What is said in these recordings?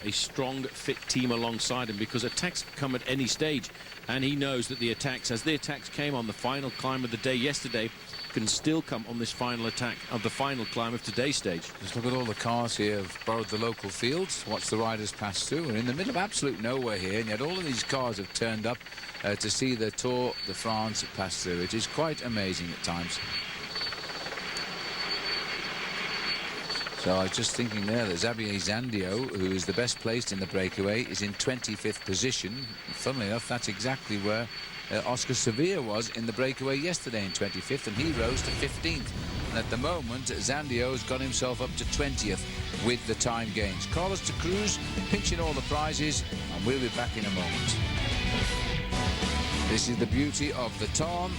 a strong, fit team alongside him, because attacks come at any stage, and he knows that the attacks, as the attacks came on the final climb of the day yesterday, can still come on this final attack of the final climb of today's stage. Just look at all the cars here have borrowed the local fields. Watch the riders pass through. We're in the middle of absolute nowhere here, and yet all of these cars have turned up to see the Tour de France pass through. It is quite amazing at times. So I was just thinking there that Xavier Zandio, who is the best placed in the breakaway, is in 25th position. Funnily enough, that's exactly where Oscar Sevilla was in the breakaway yesterday, in 25th, and he rose to 15th. And at the moment, Zandio's got himself up to 20th with the time gains. Carlos de Cruz pinching all the prizes, and we'll be back in a moment. This is the beauty of the Tarn,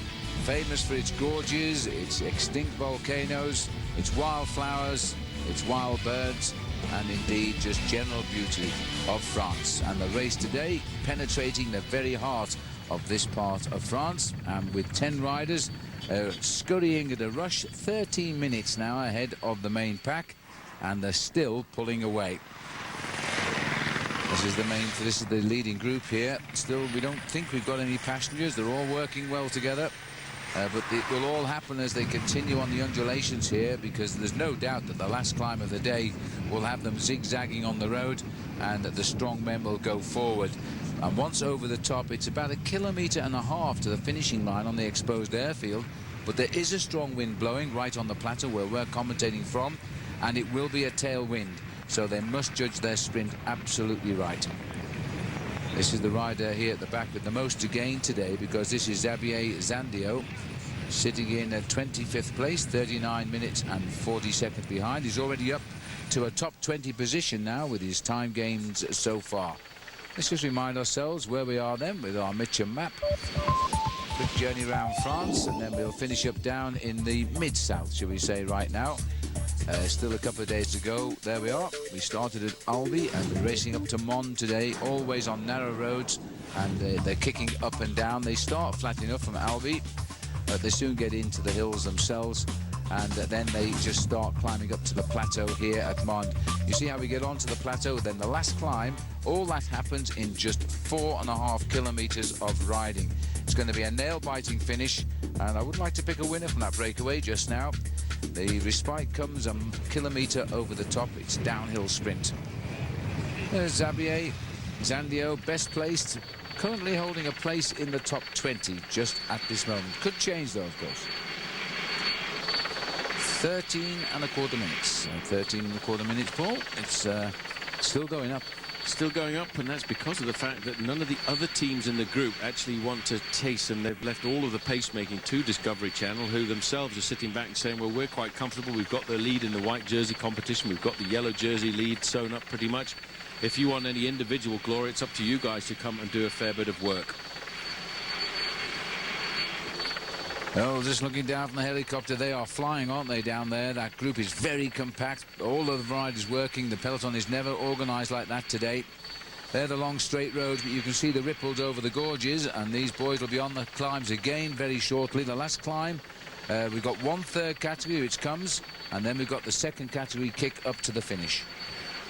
famous for its gorges, its extinct volcanoes, its wildflowers, its wild birds, and indeed just general beauty of France. And the race today penetrating the very heart of this part of France, and with 10 riders scurrying at a rush, 13 minutes now ahead of the main pack, and they're still pulling away. This is the leading group here. Still, we don't think we've got any passengers. They're all working well together. But it will all happen as they continue on the undulations here, because there's no doubt that the last climb of the day will have them zigzagging on the road, and that the strong men will go forward. And once over the top, it's about 1.5 kilometers to the finishing line on the exposed airfield. But there is a strong wind blowing right on the plateau where we're commentating from, and it will be a tailwind. So they must judge their sprint absolutely right. This is the rider here at the back with the most to gain today, because this is Xavier Zandio, sitting in at 25th place, 39 minutes and 40 seconds behind. He's already up to a top 20 position now with his time gains so far. Let's just remind ourselves where we are then with our Mitcham map. Quick journey around France, and then we'll finish up down in the mid-south, shall we say, right now. Still a couple of days to go. There we are. We started at Albi and we're racing up to Mons today, always on narrow roads, and they're kicking up and down. They start flat enough from Albi, but they soon get into the hills themselves, and then they just start climbing up to the plateau here at Mons. You see how we get onto the plateau, then the last climb, all that happens in just 4.5 kilometers of riding. It's going to be a nail-biting finish, and I would like to pick a winner from that breakaway just now. The respite comes 1 kilometer over the top. It's downhill sprint. There's Xavier Zandio, best placed, currently holding a place in the top 20 just at this moment. Could change though, of course. 13.25 minutes. 13.25 minutes, Paul. It's still going up. Still going up, and that's because of the fact that none of the other teams in the group actually want to taste, and they've left all of the pacemaking to Discovery Channel, who themselves are sitting back and saying, well, we're quite comfortable. We've got the lead in the white jersey competition. We've got the yellow jersey lead sewn up pretty much. If you want any individual glory, it's up to you guys to come and do a fair bit of work. Well, just looking down from the helicopter, they are flying, aren't they, down there? That group is very compact. All of the riders working. The peloton is never organised like that today. They're the long straight roads, but you can see the ripples over the gorges, and these boys will be on the climbs again very shortly. The last climb, we've got 1/3 category which comes, and then we've got the second category kick up to the finish.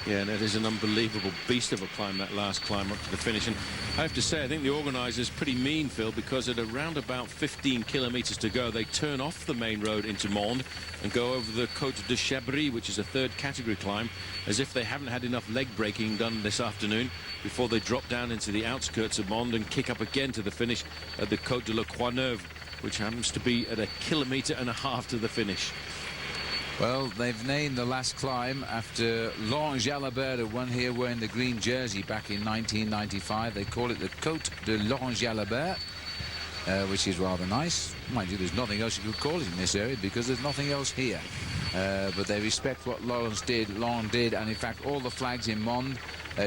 Yeah, and it is an unbelievable beast of a climb, that last climb up to the finish. And I have to say, I think the organisers pretty mean, Phil, because at around about 15 kilometres to go, they turn off the main road into Mons and go over the Côte de Chabris, which is a 3rd category climb, as if they haven't had enough leg braking done this afternoon, before they drop down into the outskirts of Mons and kick up again to the finish at the Côte de la Croix-Neuve, which happens to be at 1.5 kilometres to the finish. Well, they've named the last climb after Laurent Jalabert, who won here wearing the green jersey back in 1995. They call it the Côte de Laurent Jalabert, which is rather nice. Mind you, there's nothing else you could call it in this area because there's nothing else here. But they respect what Laurent did, and in fact all the flags in Mons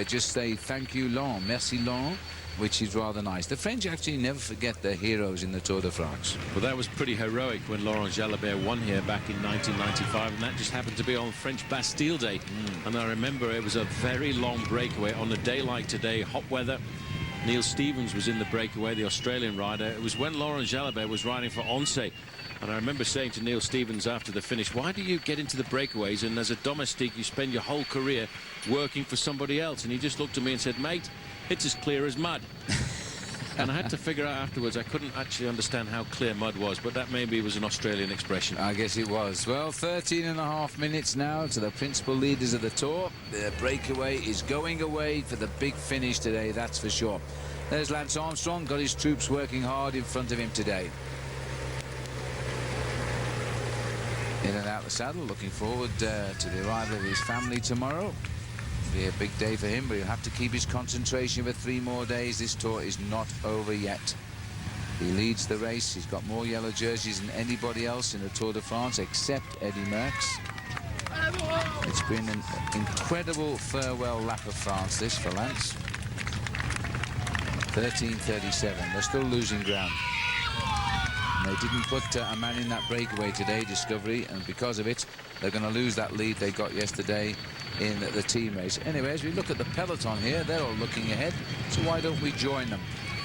just say thank you, Laurent, merci, Laurent, which is rather nice. The French actually never forget their heroes in the Tour de France. Well, that was pretty heroic when Laurent Jalabert won here back in 1995, and that just happened to be on French Bastille Day. And I remember it was a very long breakaway on a day like today, hot weather. Neil Stevens was in the breakaway, the Australian rider. It was when Laurent Jalabert was riding for Once, And I remember saying to Neil Stevens after the finish, why do you get into the breakaways and as a domestique you spend your whole career working for somebody else? And he just looked at me and said, mate, it's as clear as mud. And I had to figure out afterwards, I couldn't actually understand how clear mud was, but that maybe was an Australian expression. I guess it was. Well, 13.5 minutes now to the principal leaders of the Tour. The breakaway is going away for the big finish today, that's for sure. There's Lance Armstrong, got his troops working hard in front of him today. In and out the saddle, looking forward to the arrival of his family tomorrow. It'll be a big day for him, but he'll have to keep his concentration for 3 more days. This Tour is not over yet. He leads the race. He's got more yellow jerseys than anybody else in the Tour de France except Eddie Merckx. It's been an incredible farewell lap of France, this, for Lance. 13:37. They're still losing ground. And they didn't put a man in that breakaway today, Discovery, and because of it, they're going to lose that lead they got yesterday in the team race. Anyway, as we look at the peloton here, they're all looking ahead, so why don't we join them?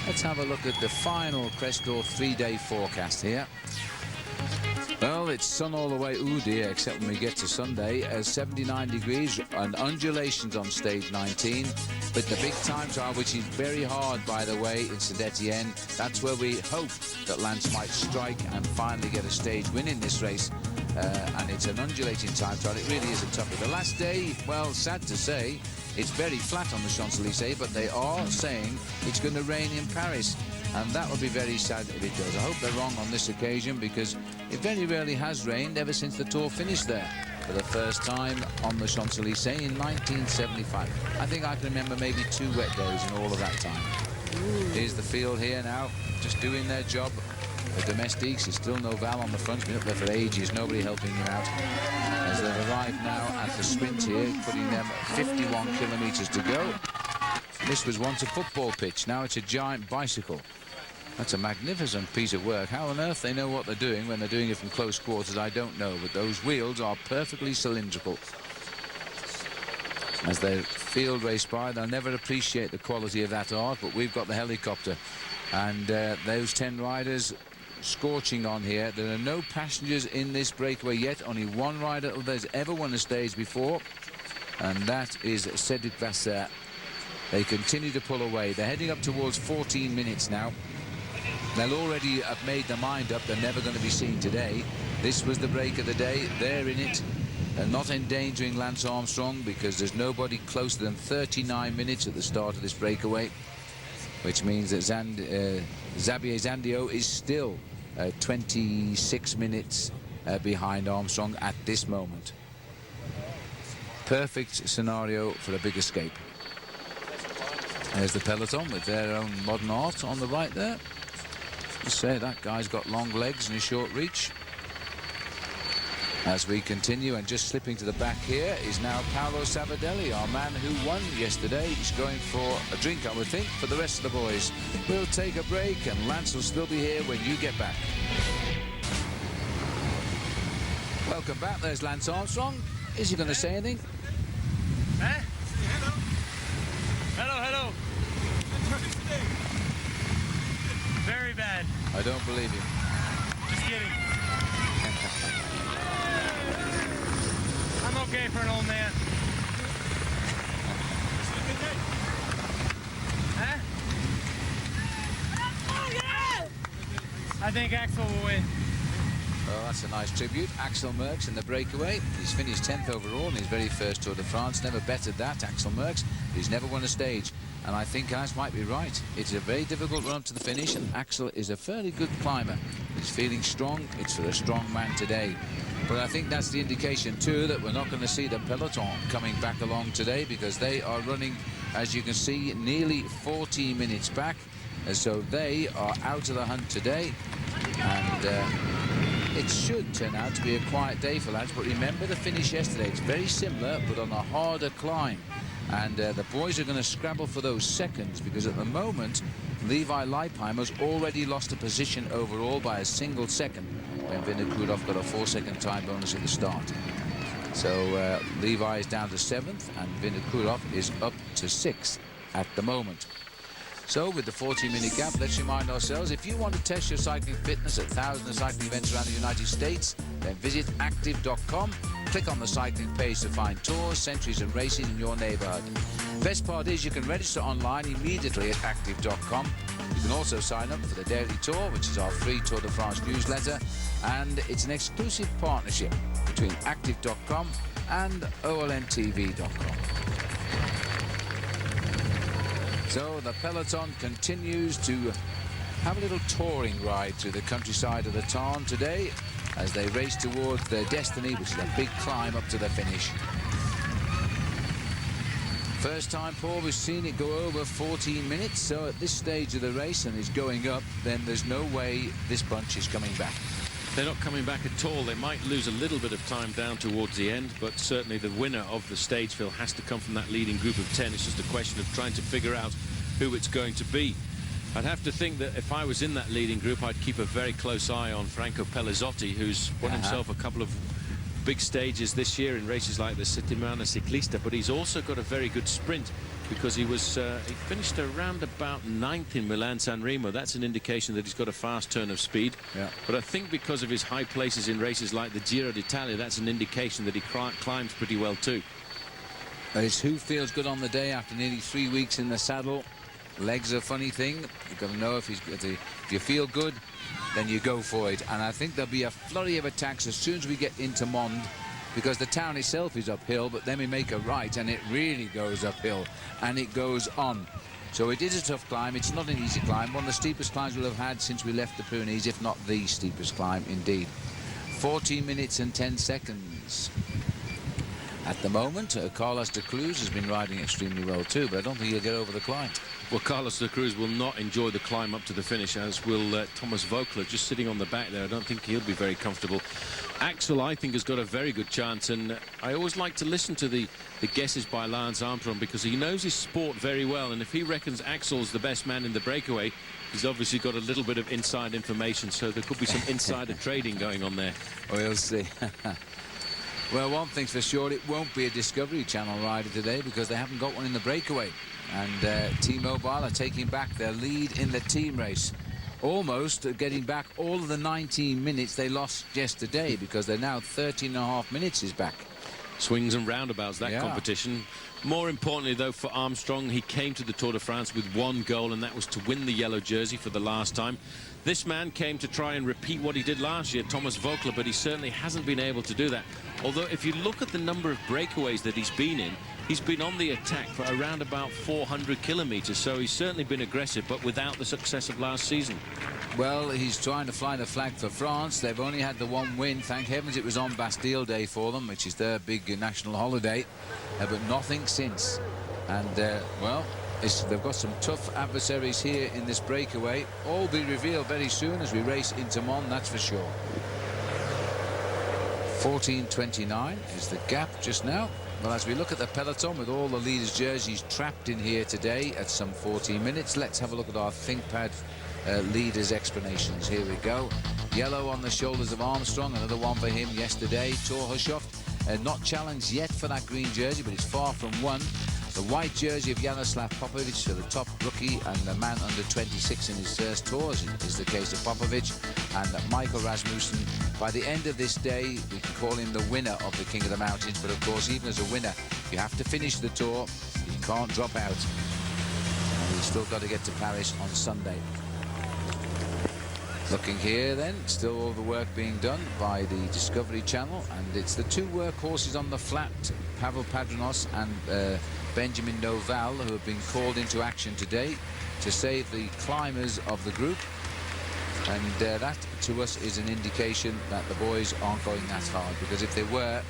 Let's have a look at the final Crestor 3-day forecast here. Well, it's sun all the way, ooh dear, except when we get to Sunday, 79 degrees and undulations on stage 19. But the big time trial, which is very hard, by the way, in Saint-Etienne, that's where we hope that Lance might strike and finally get a stage win in this race. And it's an undulating time trial. It really is a toughie. The last day, well, sad to say, it's very flat on the Champs-Élysées, but they are saying it's going to rain in Paris. And that would be very sad if it does. I hope they're wrong on this occasion, because it very rarely has rained ever since the Tour finished there for the first time on the Champs-Élysées in 1975. I think I can remember maybe 2 wet days in all of that time. Here's the field here now, just doing their job. The domestiques, there's still no Val on the front. He's been up there for ages, nobody helping him out. As they've arrived now at the sprint here, putting them 51 kilometres to go. This was once a football pitch, now it's a giant bicycle. That's a magnificent piece of work. How on earth they know what they're doing when they're doing it from close quarters, I don't know, but those wheels are perfectly cylindrical. As they field race by, they'll never appreciate the quality of that art, but we've got the helicopter. And those 10 riders scorching on here. There are no passengers in this breakaway yet. Only one rider that's ever won a stage before, and that is Cedric Vasseur. They continue to pull away. They're heading up towards 14 minutes now. They'll already have made their mind up they're never going to be seen today. This was the break of the day. They're in it. They're not endangering Lance Armstrong because there's nobody closer than 39 minutes at the start of this breakaway, which means that Xavier Zandio is still 26 minutes behind Armstrong at this moment. Perfect scenario for a big escape. There's the peloton with their own modern art on the right there. Just say that guy's got long legs and a short reach. As we continue, and just slipping to the back here is now Paolo Savidelli, our man who won yesterday. He's going for a drink, I would think, for the rest of the boys. We'll take a break, and Lance will still be here when you get back. Welcome back. There's Lance Armstrong. Is he going to say anything? Huh? Hello, hello. Very bad. I don't believe you. Just kidding. I'm okay for an old man. Huh? I think Axel will win. Well, that's a nice tribute. Axel Merckx in the breakaway. He's finished 10th overall in his very first Tour de France. Never bettered that, Axel Merckx. He's never won a stage. And I think Lance might be right. It's a very difficult run up to the finish, and Axel is a fairly good climber. He's feeling strong. It's for a strong man today. But I think that's the indication, too, that we're not going to see the peloton coming back along today, because they are running, as you can see, nearly 40 minutes back. And so they are out of the hunt today. And it should turn out to be a quiet day for Lance. But remember the finish yesterday. It's very similar, but on a harder climb. And the boys are going to scrabble for those seconds, because at the moment, Levi Leipheimer's already lost a position overall by a single second, when Vinokurov got a 4-second time bonus at the start. So Levi is down to 7th, and Vinokurov is up to 6th at the moment. So with the 14-minute gap, let's remind ourselves, if you want to test your cycling fitness at thousands of cycling events around the United States, then visit active.com. Click on the cycling page to find tours, centuries and races in your neighborhood. Best part is you can register online immediately at active.com. You can also sign up for the Daily Tour, which is our free Tour de France newsletter, and it's an exclusive partnership between active.com and olntv.com. So the peloton continues to have a little touring ride through the countryside of the Tarn today as they race towards their destiny, which is a big climb up to the finish. First time, Paul, we've seen it go over 14 minutes, so at this stage of the race, and it's going up, then there's no way this bunch is coming back. They're not coming back at all. They might lose a little bit of time down towards the end, but certainly the winner of the stage, Phil, has to come from that leading group of 10. It's just a question of trying to figure out who it's going to be. I'd have to think that if I was in that leading group, I'd keep a very close eye on Franco Pellizotti, who's won himself a couple of big stages this year in races like the Settimana Ciclista, but he's also got a very good sprint because he finished around about 9th in Milan-San Remo. That's an indication that he's got a fast turn of speed. Yeah. But I think because of his high places in races like the Giro d'Italia, that's an indication that he climbs pretty well too. It's who feels good on the day after nearly 3 weeks in the saddle. Legs are a funny thing. You've got to know if you feel good, then you go for it. And I think there'll be a flurry of attacks as soon as we get into Mond, because the town itself is uphill, but then we make a right and it really goes uphill and it goes on. So it is a tough climb. It's not an easy climb. One of the steepest climbs we'll have had since we left the Pyrenees, if not the steepest climb indeed. 14 minutes and 10 seconds. At the moment, Carlos de Cruz has been riding extremely well too, but I don't think he'll get over the climb. Well, Carlos de Cruz will not enjoy the climb up to the finish, as will Thomas Vogler, just sitting on the back there. I don't think he'll be very comfortable. Axel, I think, has got a very good chance, and I always like to listen to the guesses by Lance Armstrong because he knows his sport very well, and if he reckons Axel's the best man in the breakaway, he's obviously got a little bit of inside information, so there could be some insider trading going on there. We'll see. Well, one thing's for sure, it won't be a Discovery Channel rider today because they haven't got one in the breakaway. And T-Mobile are taking back their lead in the team race. Almost getting back all of the 19 minutes they lost yesterday because they're now 13.5 minutes is back. Swings and roundabouts, that competition. More importantly, though, for Armstrong, he came to the Tour de France with one goal, and that was to win the yellow jersey for the last time. This man came to try and repeat what he did last year, Thomas Vogler, but he certainly hasn't been able to do that. Although, if you look at the number of breakaways that he's been in, he's been on the attack for around about 400 kilometres, so he's certainly been aggressive, but without the success of last season. Well, he's trying to fly the flag for France. They've only had the one win. Thank heavens it was on Bastille Day for them, which is their big national holiday, but nothing since. And, well, they've got some tough adversaries here in this breakaway. All be revealed very soon as we race into Mons, that's for sure. 14:29 is the gap just now. Well, as we look at the peloton with all the leaders' jerseys trapped in here today at some 14 minutes, let's have a look at our ThinkPad leaders' explanations. Here we go. Yellow on the shoulders of Armstrong, another one for him yesterday. Torhushoff, not challenged yet for that green jersey, but it's far from one. The white jersey of Jaroslav Popovic for the top rookie and the man under 26 in his first tour, is the case of Popovic, and Michael Rasmussen. By the end of this day, we can call him the winner of the King of the Mountains, but of course, even as a winner, you have to finish the tour. You can't drop out. And he's still got to get to Paris on Sunday. Looking here then, still all the work being done by the Discovery Channel, and it's the two workhorses on the flat, Pavel Padronos and Benjamin Noval, who have been called into action today to save the climbers of the group. And that, to us, is an indication that the boys aren't going that hard, because if they were,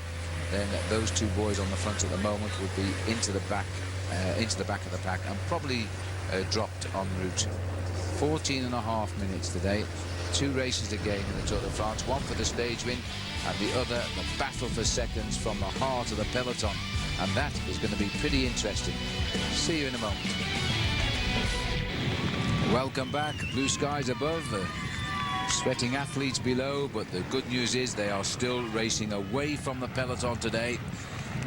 then those two boys on the front at the moment would be into the back of the pack and probably dropped en route. 14.5 minutes today. 2 races again in the Tour de France, one for the stage win and the other the battle for seconds from the heart of the peloton, and that is going to be pretty interesting. See you in a moment. Welcome back. Blue skies above, sweating athletes below, but the good news is they are still racing away from the peloton today,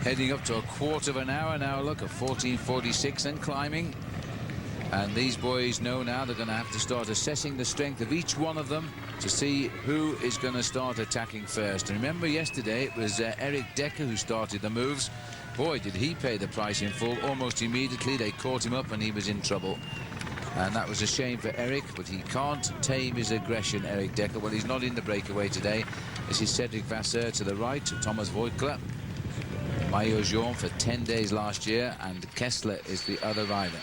heading up to a quarter of an hour now. Look at 14:46 and climbing. And these boys know now they're going to have to start assessing the strength of each one of them to see who is going to start attacking first. And remember, yesterday it was Eric Decker who started the moves. Boy, did he pay the price in full. Almost immediately they caught him up and he was in trouble. And that was a shame for Eric, but he can't tame his aggression, Eric Decker. Well, he's not in the breakaway today. This is Cedric Vasseur to the right, Thomas Voigtler, Maillot Jaune for 10 days last year, and Kessler is the other rider.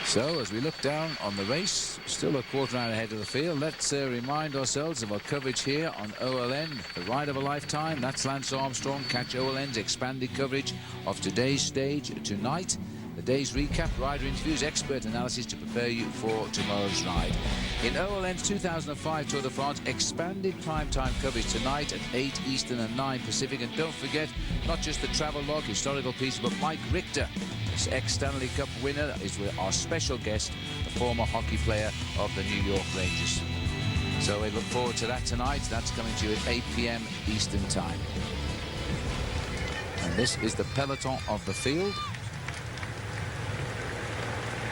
So, as we look down on the race, still a quarter hour ahead of the field, let's remind ourselves of our coverage here on OLN, the ride of a lifetime. That's Lance Armstrong. Catch OLN's expanded coverage of today's stage tonight. The day's recap, rider interviews, expert analysis to prepare you for tomorrow's ride. In OLN's 2005 Tour de France, expanded primetime coverage tonight at 8 Eastern and 9 Pacific. And don't forget, not just the travel log, historical piece, but Mike Richter, this ex-Stanley Cup winner, is with our special guest, the former hockey player of the New York Rangers. So we look forward to that tonight. That's coming to you at 8 p.m. Eastern time. And this is the peloton of the field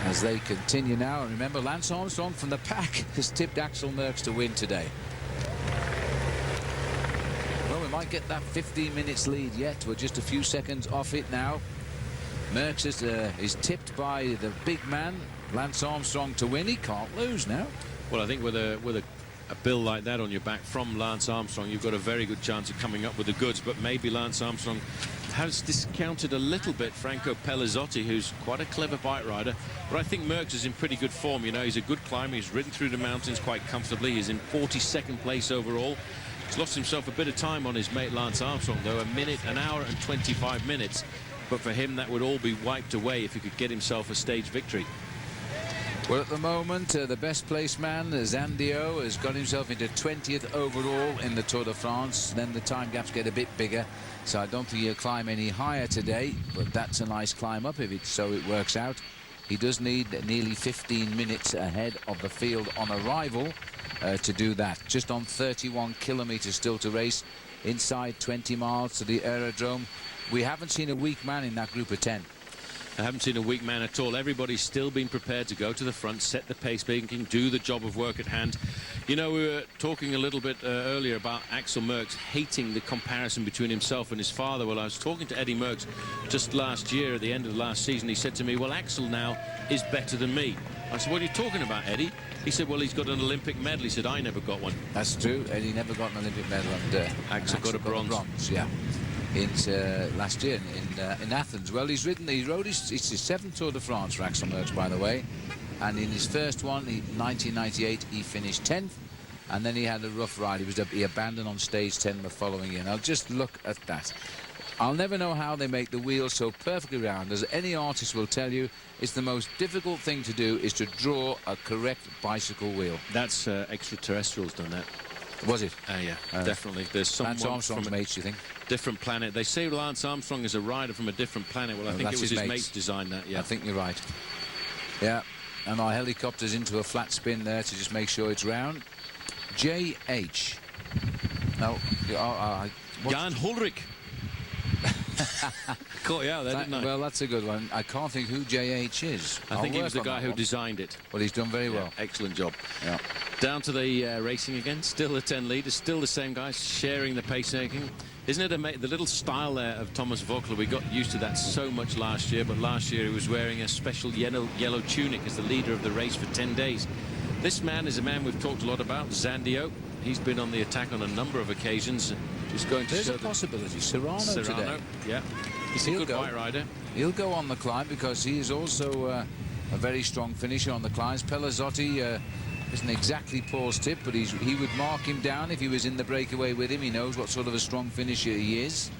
as they continue now. And remember, Lance Armstrong from the pack has tipped Axel Merckx to win today. Well, we might get that 15 minutes lead yet. We're just a few seconds off it now. Merckx is tipped by the big man, Lance Armstrong, to win. He can't lose now. Well, I think with a bill like that on your back from Lance Armstrong, you've got a very good chance of coming up with the goods. But maybe Lance Armstrong has discounted a little bit Franco Pellizotti, who's quite a clever bike rider. But I think Merckx is in pretty good form. You know, he's a good climber. He's ridden through the mountains quite comfortably. He's in 42nd place overall. He's lost himself a bit of time on his mate Lance Armstrong, though, an hour and 25 minutes. But for him, that would all be wiped away if he could get himself a stage victory. Well, at the moment, the best placed man, Zandio, has got himself into 20th overall in the Tour de France. Then the time gaps get a bit bigger, so I don't think he'll climb any higher today, but that's a nice climb up if it works out. He does need nearly 15 minutes ahead of the field on arrival to do that. Just on 31 kilometers still to race, inside 20 miles to the aerodrome. We haven't seen a weak man in that group of 10. I haven't seen a weak man at all. Everybody's still been prepared to go to the front, set the pace making, do the job of work at hand. You know, we were talking a little bit earlier about Axel Merckx hating the comparison between himself and his father. Well, I was talking to Eddie Merckx just last year at the end of the last season. He said to me, well, Axel now is better than me. I said, what are you talking about, Eddie? He said, well, he's got an Olympic medal. He said, I never got one. That's true. Eddie never got an Olympic medal, and Axel got a bronze. Yeah. Last year in Athens. Well, he rode it's his 7th Tour de France for Axel Merckx, by the way, and in his first one, 1998, he finished 10th, and then he had a rough ride. He abandoned on stage 10 the following year. Now just look at that. I'll never know how they make the wheels so perfectly round. As any artist will tell you, it's the most difficult thing to do is to draw a correct bicycle wheel. That's extraterrestrials done that. Was it? Yeah, definitely. There's someone Lance Armstrong's mates, you think? Different planet. They say Lance Armstrong is a rider from a different planet. Well, I think it was his mates designed that, yeah. I think you're right. Yeah, and our helicopter's into a flat spin there to just make sure it's round. JH. No, Jan Hulrich. Caught you out there, didn't I? Well, that's a good one. I can't think who JH is. I think he was the guy who designed it. Well, he's done very well. Excellent job. Yeah. Down to the racing again. Still the 10 leaders. Still the same guys sharing the pacemaking. Isn't it the little style there of Thomas Voigtler? We got used to that so much last year, but last year he was wearing a special yellow tunic as the leader of the race for 10 days. This man is a man we've talked a lot about, Zandio. He's been on the attack on a number of occasions. Just going to There's a possibility. Serrano today. Yeah. He's a good bike rider. He'll go on the climb because he is also a very strong finisher on the climbs. Pellizotti isn't exactly Paul's tip, but he would mark him down if he was in the breakaway with him. He knows what sort of a strong finisher he is.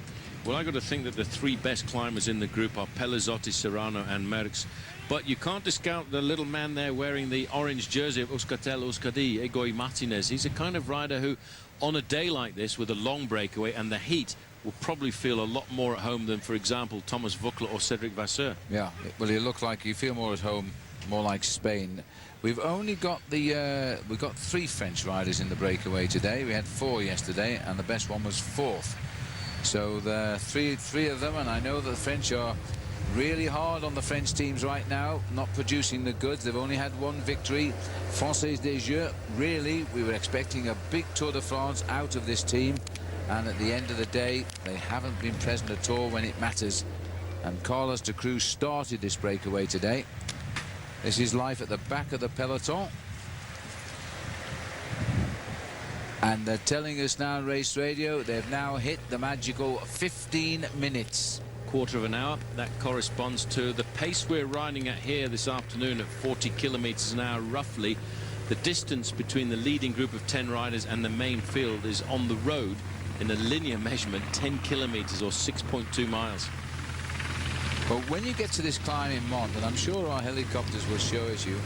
Well, I got to think that the 3 best climbers in the group are Pellizotti, Serrano and Merckx. But you can't discount the little man there wearing the orange jersey of Euskaltel Euskadi, Egoy Martinez. He's a kind of rider who, on a day like this with a long breakaway and the heat, will probably feel a lot more at home than, for example, Thomas Voigtler or Cedric Vasseur. Yeah, well, you look like you feel more at home, more like Spain. We've only got we've got 3 French riders in the breakaway today. We had 4 yesterday, and the best one was 4th. So the three of them, and I know that the French are really hard on the French teams right now, not producing the goods. They've only had one victory. Française des Jeux, really, we were expecting a big Tour de France out of this team, and at the end of the day, they haven't been present at all when it matters. And Carlos de Cruz started this breakaway today. This is life at the back of the peloton. And they're telling us now on race radio, they've now hit the magical 15 minutes. Quarter of an hour. That corresponds to the pace we're riding at here this afternoon at 40 kilometers an hour roughly. The distance between the leading group of 10 riders and the main field is on the road in a linear measurement 10 kilometers or 6.2 miles. But when you get to this climb in Mont, and I'm sure our helicopters will show it you,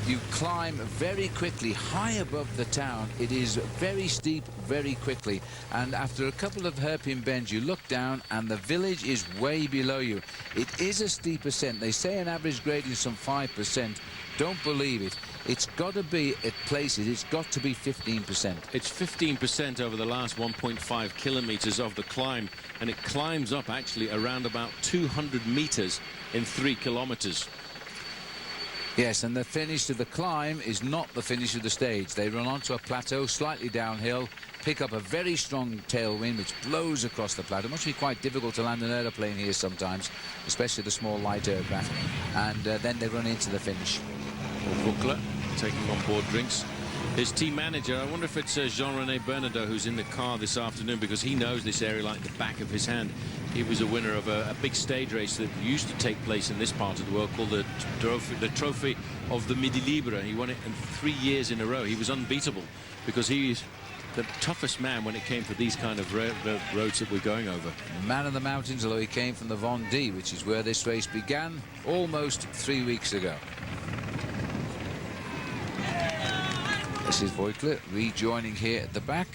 you climb very quickly high above the town. It is very steep very quickly, and after a couple of hairpin bends you look down and the village is way below you. It is a steep ascent. They say an average grade is some 5%. Don't believe it. It's got to be, at places, it's got to be 15%. It's 15% over the last 1.5 kilometers of the climb, and it climbs up actually around about 200 meters in 3 kilometers. Yes, and the finish of the climb is not the finish of the stage. They run onto a plateau slightly downhill, pick up a very strong tailwind which blows across the plateau. It must be quite difficult to land an aeroplane here sometimes, especially the small light aircraft, and then they run into the finish. Buckler taking on board drinks. His team manager, I wonder if it's Jean-René Bernadotte who's in the car this afternoon, because he knows this area like the back of his hand. He was a winner of a big stage race that used to take place in this part of the world called the Trophy of the Midi Libre. He won it in 3 years in a row. He was unbeatable because he's the toughest man when it came to these kind of roads that we're going over. Man of the mountains, although he came from the Vendée, which is where this race began almost 3 weeks ago. This is Voigtler rejoining here at the back.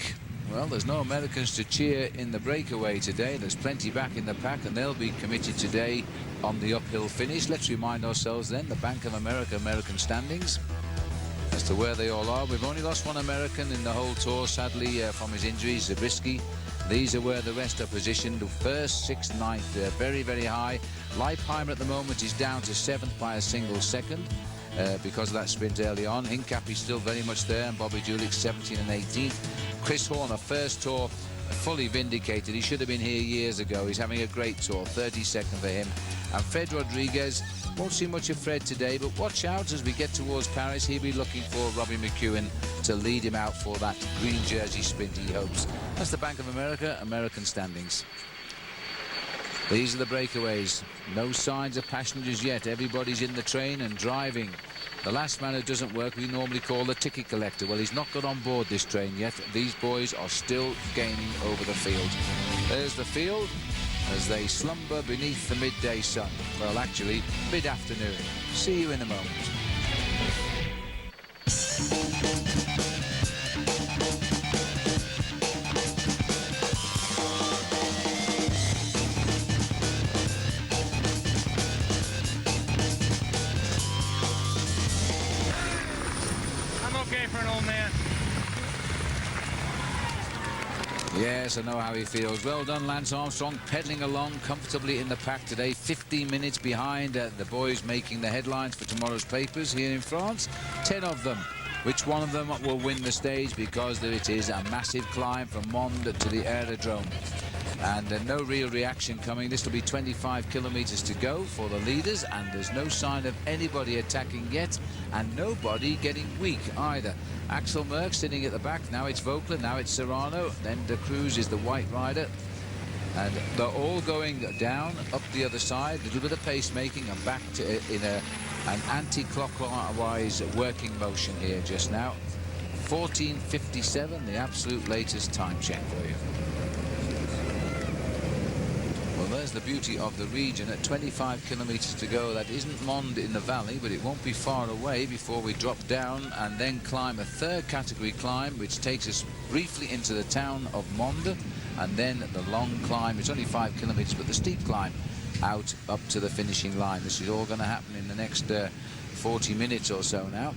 Well, there's no Americans to cheer in the breakaway today. There's plenty back in the pack, and they'll be committed today on the uphill finish. Let's remind ourselves then, the Bank of America American standings as to where they all are. We've only lost one American in the whole tour, sadly, from his injuries, Zabriskie. These are where the rest are positioned. First, 6th, 9th, very, very high. Leipheimer at the moment is down to 7th by a single second. Because of that sprint early on. Hincapie still very much there, and Bobby Julich 17 and 18th. Chris Horner, first tour, fully vindicated. He should have been here years ago. He's having a great tour, 32nd for him. And Fred Rodriguez, won't see much of Fred today, but watch out as we get towards Paris. He'll be looking for Robbie McEwen to lead him out for that green jersey sprint, he hopes. That's the Bank of America American standings. These are the breakaways. No signs of passengers yet. Everybody's in the train and driving. The last man who doesn't work we normally call the ticket collector. Well, he's not got on board this train yet. These boys are still gaining over the field. There's the field as they slumber beneath the midday sun. Well, actually, mid-afternoon. See you in a moment. Yes, I know how he feels. Well done, Lance Armstrong, pedalling along comfortably in the pack today. 15 minutes behind the boys making the headlines for tomorrow's papers here in France. 10 of them. Which one of them will win the stage, because there it is, a massive climb from Mont to the aerodrome. And no real reaction coming. This will be 25 kilometers to go for the leaders, and there's no sign of anybody attacking yet, and nobody getting weak either. Axel Merckx sitting at the back. Now it's Voigtler, now it's Serrano, then De Cruz is the white rider. And they're all going down, up the other side, a little bit of pacemaking, and back to an anti-clockwise working motion here just now. 14:57, the absolute latest time check for you. Well, there's the beauty of the region. At 25 kilometers to go, that isn't Mont in the valley, but it won't be far away before we drop down and then climb a third category climb, which takes us briefly into the town of Mont, and then the long climb. It's only 5 kilometers, but the steep climb out up to the finishing line. This is all going to happen in the next 40 minutes or so now.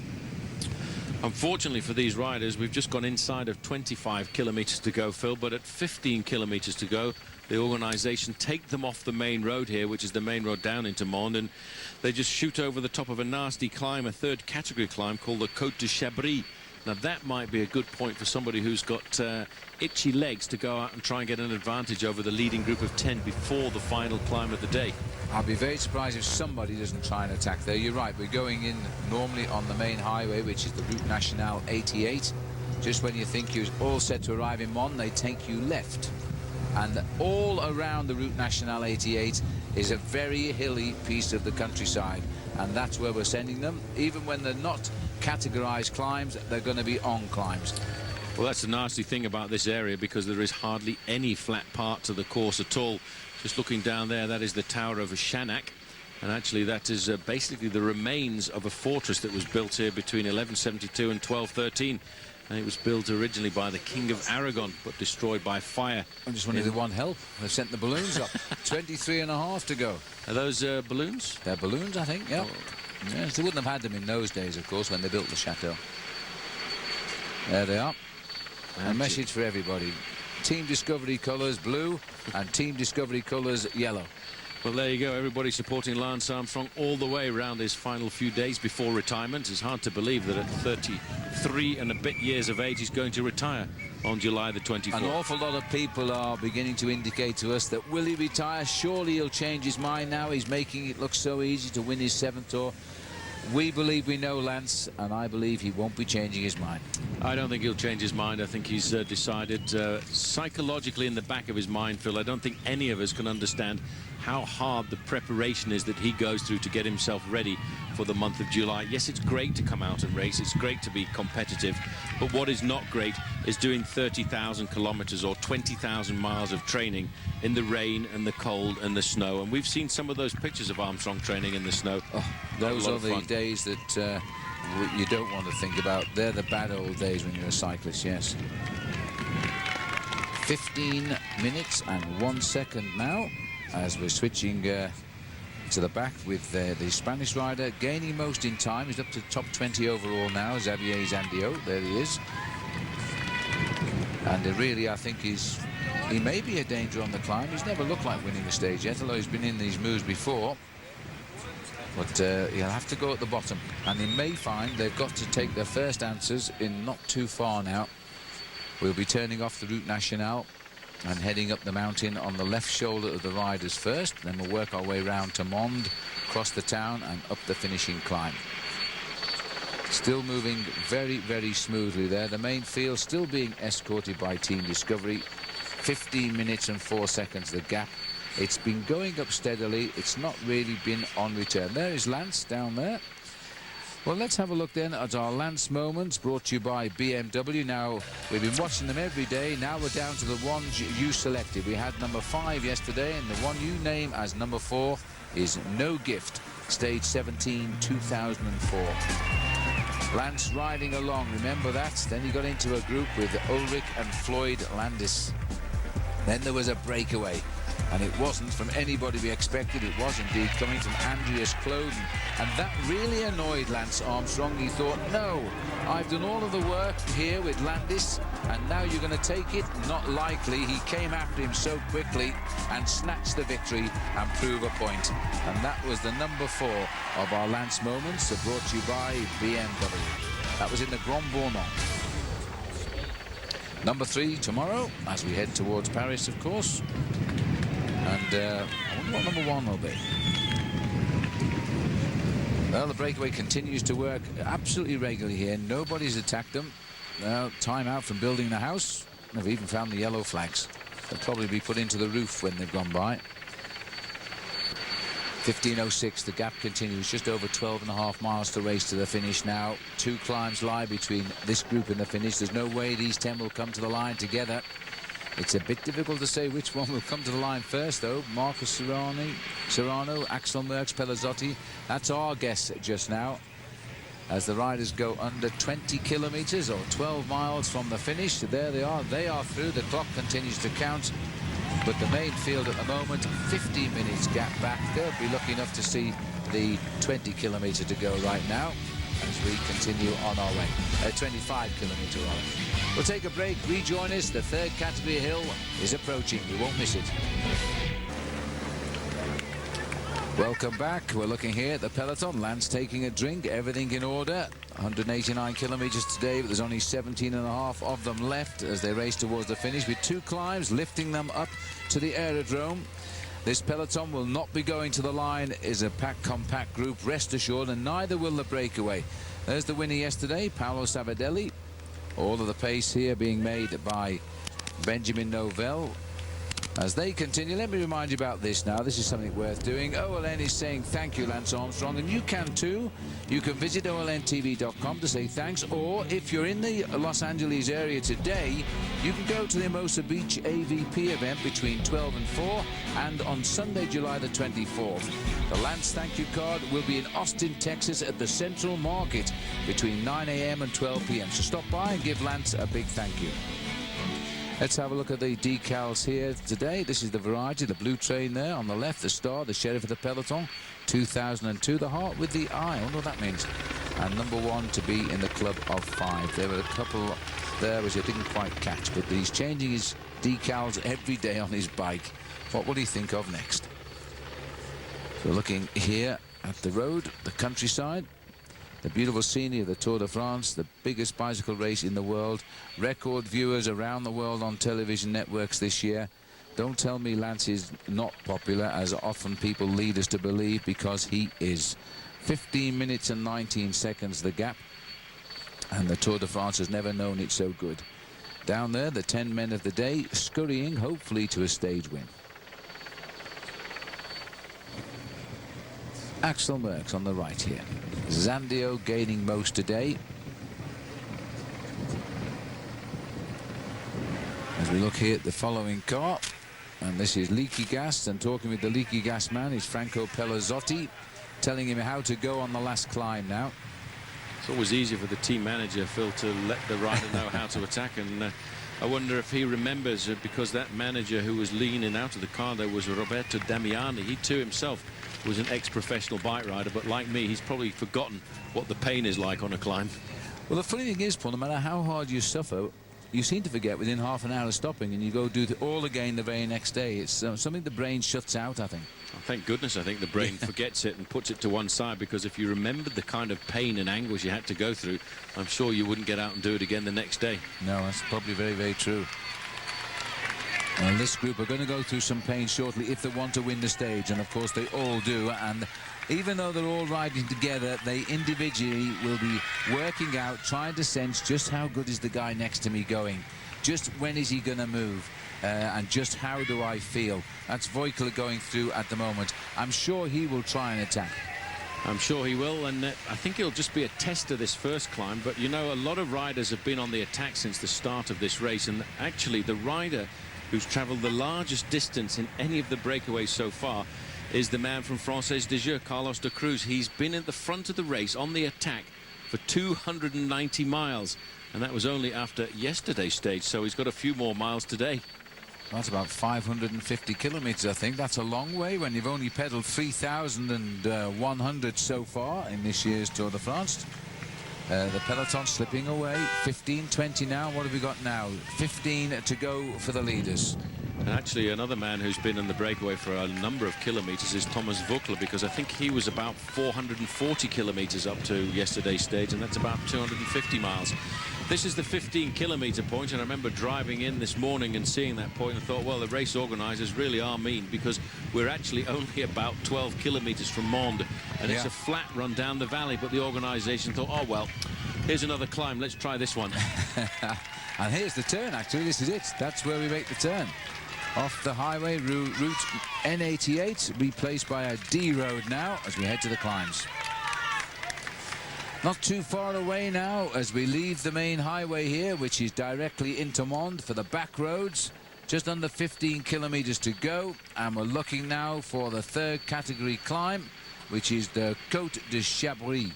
Unfortunately for these riders, we've just gone inside of 25 kilometers to go, Phil, but at 15 kilometers to go, the organisation take them off the main road here, which is the main road down into Mende, and they just shoot over the top of a nasty climb, a third category climb called the Côte de Chabris. Now that might be a good point for somebody who's got itchy legs to go out and try and get an advantage over the leading group of 10 before the final climb of the day. I'll be very surprised if somebody doesn't try and attack there. You're right, we're going in normally on the main highway, which is the Route Nationale 88. Just when you think you're all set to arrive in Mende, they take you left. And all around the Route Nationale 88 is a very hilly piece of the countryside. And that's where we're sending them. Even when they're not categorized climbs, they're going to be on climbs. Well, that's the nasty thing about this area, because there is hardly any flat part to the course at all. Just looking down there, that is the Tower of Chanak. And actually that is basically the remains of a fortress that was built here between 1172 and 1213. And it was built originally by the King of Aragon, but destroyed by fire. I just wanted the one help. They've sent the balloons up. 23.5 to go. Are those balloons? They're balloons, I think, yeah. Oh. Yes, they wouldn't have had them in those days, of course, when they built the chateau. There they are. A message for everybody. Team Discovery colours blue and Team Discovery colours yellow. Well, there you go. Everybody supporting Lance Armstrong all the way around his final few days before retirement. It's hard to believe that at 33 and a bit years of age, he's going to retire on July the 24th. An awful lot of people are beginning to indicate to us that will he retire? Surely he'll change his mind now. He's making it look so easy to win his 7th tour. We believe we know Lance, and I believe he won't be changing his mind. I don't think he'll change his mind. I think he's decided psychologically in the back of his mind, Phil. I don't think any of us can understand how hard the preparation is that he goes through to get himself ready for the month of July. Yes, it's great to come out and race. It's great to be competitive. But what is not great is doing 30,000 kilometers or 20,000 miles of training in the rain and the cold and the snow. And we've seen some of those pictures of Armstrong training in the snow. Oh, those are the days that you don't want to think about. They're the bad old days when you're a cyclist, yes. 15 minutes and 1 second now, as we're switching to the back with the Spanish rider gaining most in time. He's up to top 20 overall now, Xavier Zandio. There he is. And really, I think he may be a danger on the climb. He's never looked like winning a stage yet, although he's been in these moves before. But he'll have to go at the bottom. And he may find they've got to take their first answers in not too far now. We'll be turning off the Route Nationale and heading up the mountain on the left shoulder of the riders first. Then we'll work our way round to Mende, across the town and up the finishing climb. Still moving very, very smoothly there. The main field still being escorted by Team Discovery. 15 minutes and 4 seconds the gap. It's been going up steadily. It's not really been on return. There is Lance down there. Well, let's have a look then at our Lance moments, brought to you by BMW. Now, we've been watching them every day. Now we're down to the ones you selected. We had number 5 yesterday, and the one you name as number 4 is No Gift, stage 17, 2004. Lance riding along, remember that? Then he got into a group with Ulrich and Floyd Landis. Then there was a breakaway. And it wasn't from anybody we expected. It was indeed coming from Andreas Kloden. And that really annoyed Lance Armstrong. He thought, no, I've done all of the work here with Landis, and now you're going to take it? Not likely. He came after him so quickly and snatched the victory and proved a point. And that was the number 4 of our Lance moments, brought to you by BMW. That was in the Grand Bournon. Number 3 tomorrow, as we head towards Paris, of course. And I wonder what number 1 will be. Well, the breakaway continues to work absolutely regularly here. Nobody's attacked them. Time out from building the house. They've even found the yellow flags. They'll probably be put into the roof when they've gone by. 15:06, the gap continues. Just over 12.5 miles to race to the finish now. 2 climbs lie between this group and the finish. There's no way these 10 will come to the line together. It's a bit difficult to say which one will come to the line first, though. Marcus Serrano, Axel Merckx, Pelazzotti. That's our guess just now. As the riders go under 20 kilometers or 12 miles from the finish. So there they are. They are through. The clock continues to count. But the main field at the moment, 15 minutes gap back. They'll be lucky enough to see the 20 kilometer to go right now. as we continue on our way. 25 kilometre hour. We'll take a break, rejoin us. The third category hill is approaching. We won't miss it. Welcome back. We're looking here at the peloton. Lance taking a drink, everything in order. 189 kilometres today, but there's only 17 and a half of them left as they race towards the finish with 2 climbs, lifting them up to the aerodrome. This peloton will not be going to the line as a compact group, rest assured, and neither will the breakaway. There's the winner yesterday, Paolo Savidelli. All of the pace here being made by Benjamin Novell. As they continue, let me remind you about this now. This is something worth doing. OLN is saying thank you, Lance Armstrong, and you can too. You can visit olntv.com to say thanks, or if you're in the Los Angeles area today, you can go to the Hermosa Beach AVP event between 12 and 4, and on Sunday, July the 24th. The Lance thank you card will be in Austin, Texas at the Central Market between 9 a.m. and 12 p.m. So stop by and give Lance a big thank you. Let's have a look at the decals here today. This is the variety, the blue train there on the left, the star, the sheriff of the peloton, 2002, the heart with the eye. I wonder what that means. And number 1 to be in the club of 5. There were a couple there which I didn't quite catch, but he's changing his decals every day on his bike. What will he think of next? So looking here at the road, the countryside, the beautiful scenery of the Tour de France, the biggest bicycle race in the world. Record viewers around the world on television networks this year. Don't tell me Lance is not popular, as often people lead us to believe, because he is. 15 minutes and 19 seconds the gap, and the Tour de France has never known it so good. Down there, the 10 men of the day scurrying, hopefully, to a stage win. Axel Merckx on the right here. Zandio gaining most today. As we look here at the following car, and this is leaky gas, and talking with the leaky gas man is Franco Pelazzotti, telling him how to go on the last climb now. It's always easy for the team manager, Phil, to let the rider know how to attack, and I wonder if he remembers, because that manager who was leaning out of the car there was Roberto Damiani. He too himself was an ex-professional bike rider, but like me, he's probably forgotten what the pain is like on a climb. Well, the funny thing is, Paul, no matter how hard you suffer, you seem to forget within half an hour of stopping, and you go do it all again the very next day. It's something the brain shuts out, I think. Oh, thank goodness I think the brain forgets it and puts it to one side, because if you remembered the kind of pain and anguish you had to go through, I'm sure you wouldn't get out and do it again the next day. No, that's probably very, very true. And this group are going to go through some pain shortly if they want to win the stage, and of course they all do. And even though they're all riding together, they individually will be working out, trying to sense just how good is the guy next to me going, just when is he going to move, and just how do I feel. That's Voigtler going through at the moment. I'm sure he will try and attack. I'm sure he will, and I think it'll just be a test of this first climb. But you know, a lot of riders have been on the attack since the start of this race, and actually the rider who's travelled the largest distance in any of the breakaways so far is the man from Française des Jeux, Carlos de Cruz. He's been at the front of the race on the attack for 290 miles, and that was only after yesterday's stage, so he's got a few more miles today. That's about 550 kilometres, I think. That's a long way when you've only pedalled 3,100 so far in this year's Tour de France. The peloton slipping away. 15:20 now. What have we got now? 15 to go for the leaders. And actually, another man who's been in the breakaway for a number of kilometres is Thomas Voigtler, because I think he was about 440 kilometres up to yesterday's stage, and that's about 250 miles. This is the 15-kilometre point, and I remember driving in this morning and seeing that point and thought, well, the race organisers really are mean, because we're actually only about 12 kilometres from Mende, and it's a flat run down the valley, but the organisation thought, oh, well, here's another climb, let's try this one. And here's the turn, actually. This is it. That's where we make the turn. Off the highway, route N88, replaced by a D road now as we head to the climbs. Not too far away now as we leave the main highway here, which is directly into Mende for the back roads. Just under 15 kilometres to go, and we're looking now for the third category climb, which is the Côte de Chabris.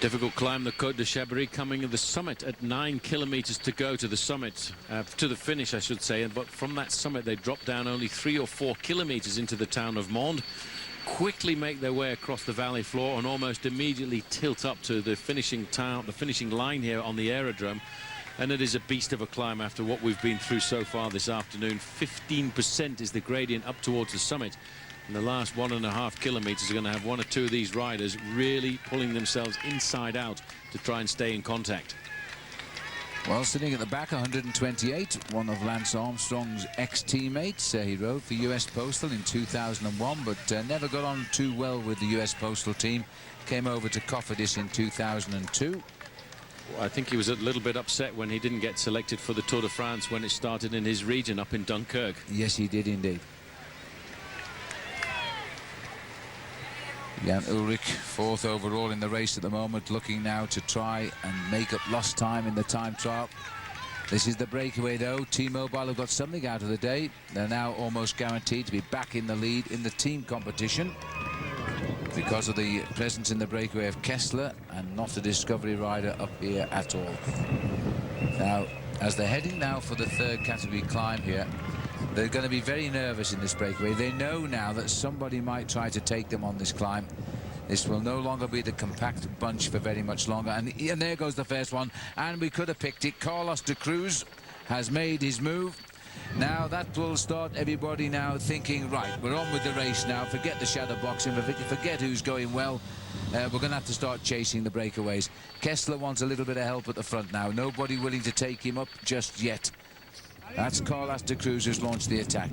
Difficult climb, the Côte de Chabris, coming to the summit at 9 kilometres to go to the summit, to the finish, I should say. But from that summit, they drop down only 3 or 4 kilometres into the town of Mende. quickly make their way across the valley floor and almost immediately tilt up to the finishing line here on the aerodrome. And it is a beast of a climb after what we've been through so far this afternoon. 15% is the gradient up towards the summit. And the last 1.5 kilometers are going to have one or two of these riders really pulling themselves inside out to try and stay in contact. Well, sitting at the back, 128, one of Lance Armstrong's ex-teammates. He rode for US Postal in 2001, but never got on too well with the US Postal team. Came over to Cofidis in 2002. I think he was a little bit upset when he didn't get selected for the Tour de France when it started in his region up in Dunkirk. Yes, he did indeed. Jan Ullrich, 4th overall in the race at the moment, looking now to try and make up lost time in the time trial. This is the breakaway, though. T-Mobile have got something out of the day. They're now almost guaranteed to be back in the lead in the team competition because of the presence in the breakaway of Kessler and not a Discovery rider up here at all. Now, as they're heading now for the 3rd category climb here, they're going to be very nervous in this breakaway. They know now that somebody might try to take them on this climb. This will no longer be the compact bunch for very much longer. And there goes the first one. And we could have picked it. Carlos de Cruz has made his move. Now that will start everybody now thinking, right, we're on with the race now. Forget the shadow boxing. Forget who's going well. We're going to have to start chasing the breakaways. Kessler wants a little bit of help at the front now. Nobody willing to take him up just yet. That's Carlos de Cruz who's launched the attack.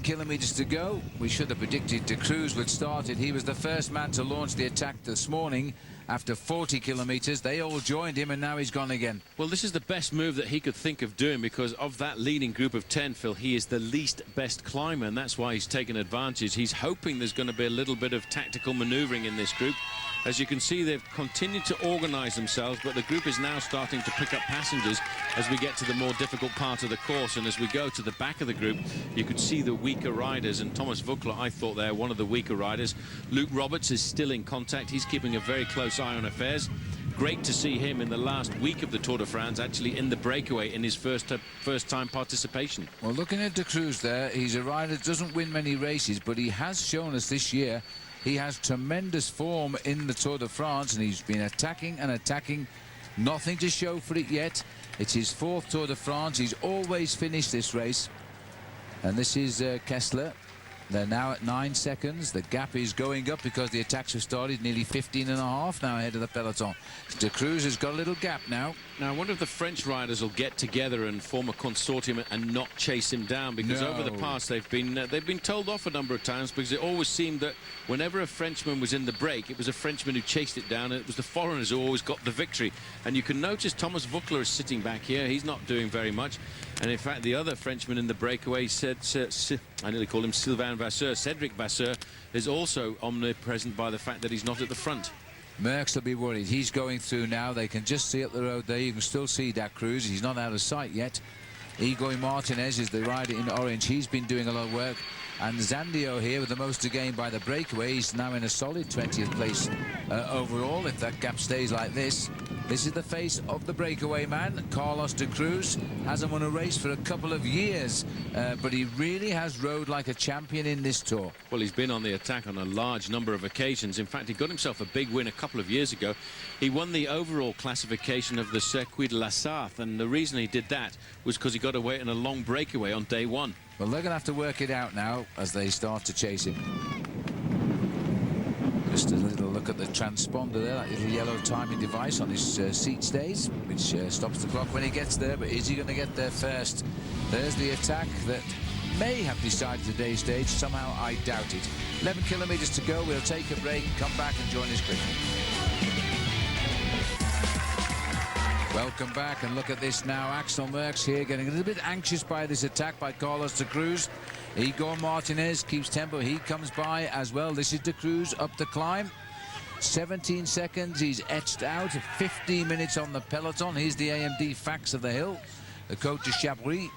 Kilometers to go. We should have predicted de Cruz would start it. He was the first man to launch the attack this morning. After 40 kilometers, they all joined him, and now he's gone again. Well, this is the best move that he could think of doing, because of that leading group of 10, Phil, he is the least best climber, and that's why he's taken advantage. He's hoping there's going to be a little bit of tactical maneuvering in this group. As you can see, they've continued to organize themselves, but the group is now starting to pick up passengers as we get to the more difficult part of the course. And as we go to the back of the group, you could see the weaker riders. And Thomas Vuckler, I thought they're one of the weaker riders. Luke Roberts is still in contact. He's keeping a very close eye on affairs. Great to see him in the last week of the Tour de France, actually in the breakaway in his first-time participation. Well, looking at de Cruz there, he's a rider that doesn't win many races, but he has shown us this year he has tremendous form in the Tour de France, and he's been attacking and attacking. Nothing to show for it yet. It's his 4th Tour de France. He's always finished this race. And this is Kessler. They're now at 9 seconds. The gap is going up because the attacks have started. Nearly 15.5 now ahead of the peloton. De Cruz has got a little gap now. Now, I wonder if the French riders will get together and form a consortium and not chase him down, because over the past they've been told off a number of times, because it always seemed that whenever a Frenchman was in the break, it was a Frenchman who chased it down, and it was the foreigners who always got the victory. And you can notice Thomas Vuckler is sitting back here. He's not doing very much. And in fact, the other Frenchman in the breakaway said, I nearly call him Sylvain Vasseur, Cedric Vasseur, is also omnipresent by the fact that he's not at the front. Merckx will be worried. He's going through now. They can just see up the road there. You can still see de Cruz. He's not out of sight yet. Igor Martinez is the rider in orange. He's been doing a lot of work. And Zandio here with the most to gain by the breakaway. He's now in a solid 20th place overall, if that gap stays like this. This is the face of the breakaway man. Carlos de Cruz hasn't won a race for a couple of years, but he really has rode like a champion in this Tour. Well, he's been on the attack on a large number of occasions. In fact, he got himself a big win a couple of years ago. He won the overall classification of the Circuit de la Sarthe, and the reason he did that was because he got away in a long breakaway on day 1. Well, they're going to have to work it out now as they start to chase him. Just a little look at the transponder there, that little yellow timing device on his seat stays, which stops the clock when he gets there. But is he going to get there first? There's the attack that may have decided today's stage. Somehow I doubt it. 11 kilometers to go. We'll take a break, come back and join us quickly. Welcome back, and look at this now. Axel Merckx here getting a little bit anxious by this attack by Carlos de Cruz. Igor Martinez keeps tempo. He comes by as well. This is de Cruz up the climb. 17 seconds. He's etched out. 15 minutes on the peloton. Here's the AMD facts of the hill. The Côte de Chabris.